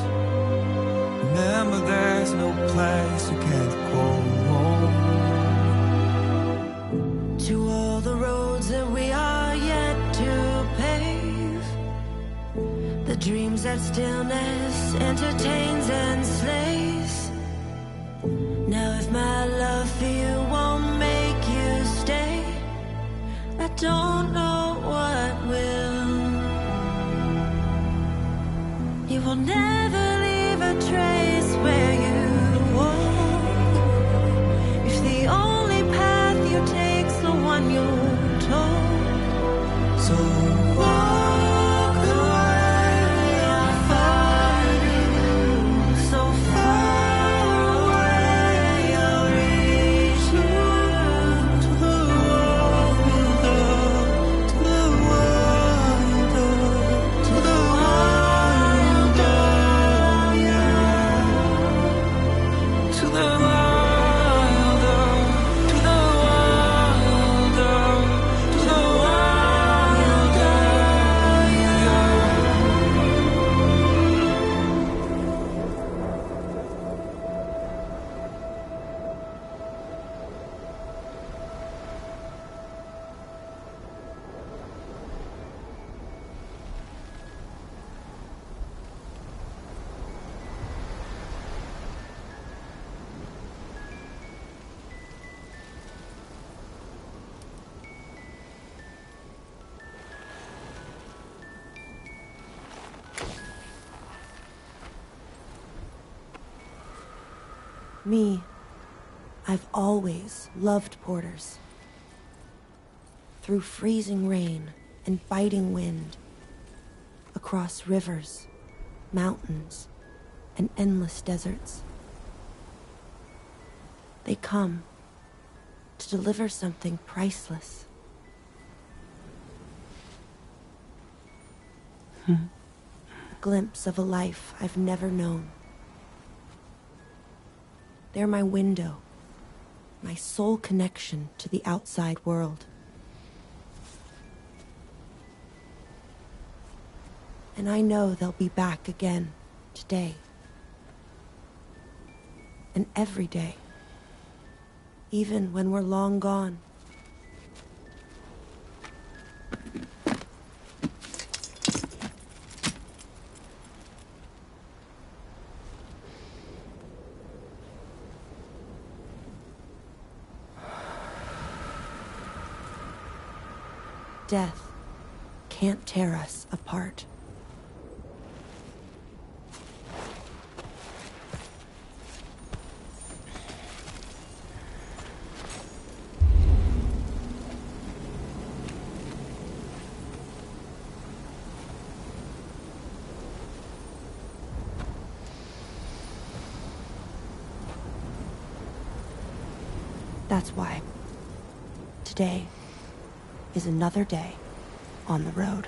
remember there's no place you can't go home. To all the roads that we are yet to pave, the dreams that stillness entertains and slays. Now if my love for you won't make you stay, I don't know what will. You will never leave a trace where you walk, if the only path you take's the one you're told. So walk the way I find you, so far away I'll reach you, to the wild, to the wild, to the wild, yeah. To the wilder, to the wilder, to the wilder, yeah. Me, I've always loved porters. Through freezing rain and biting wind, across rivers, mountains, and endless deserts. They come to deliver something priceless. A glimpse of a life I've never known. They're my window, my sole connection to the outside world. And I know they'll be back again today. And every day. Even when we're long gone. Death can't tear us apart. That's why today is another day on the road.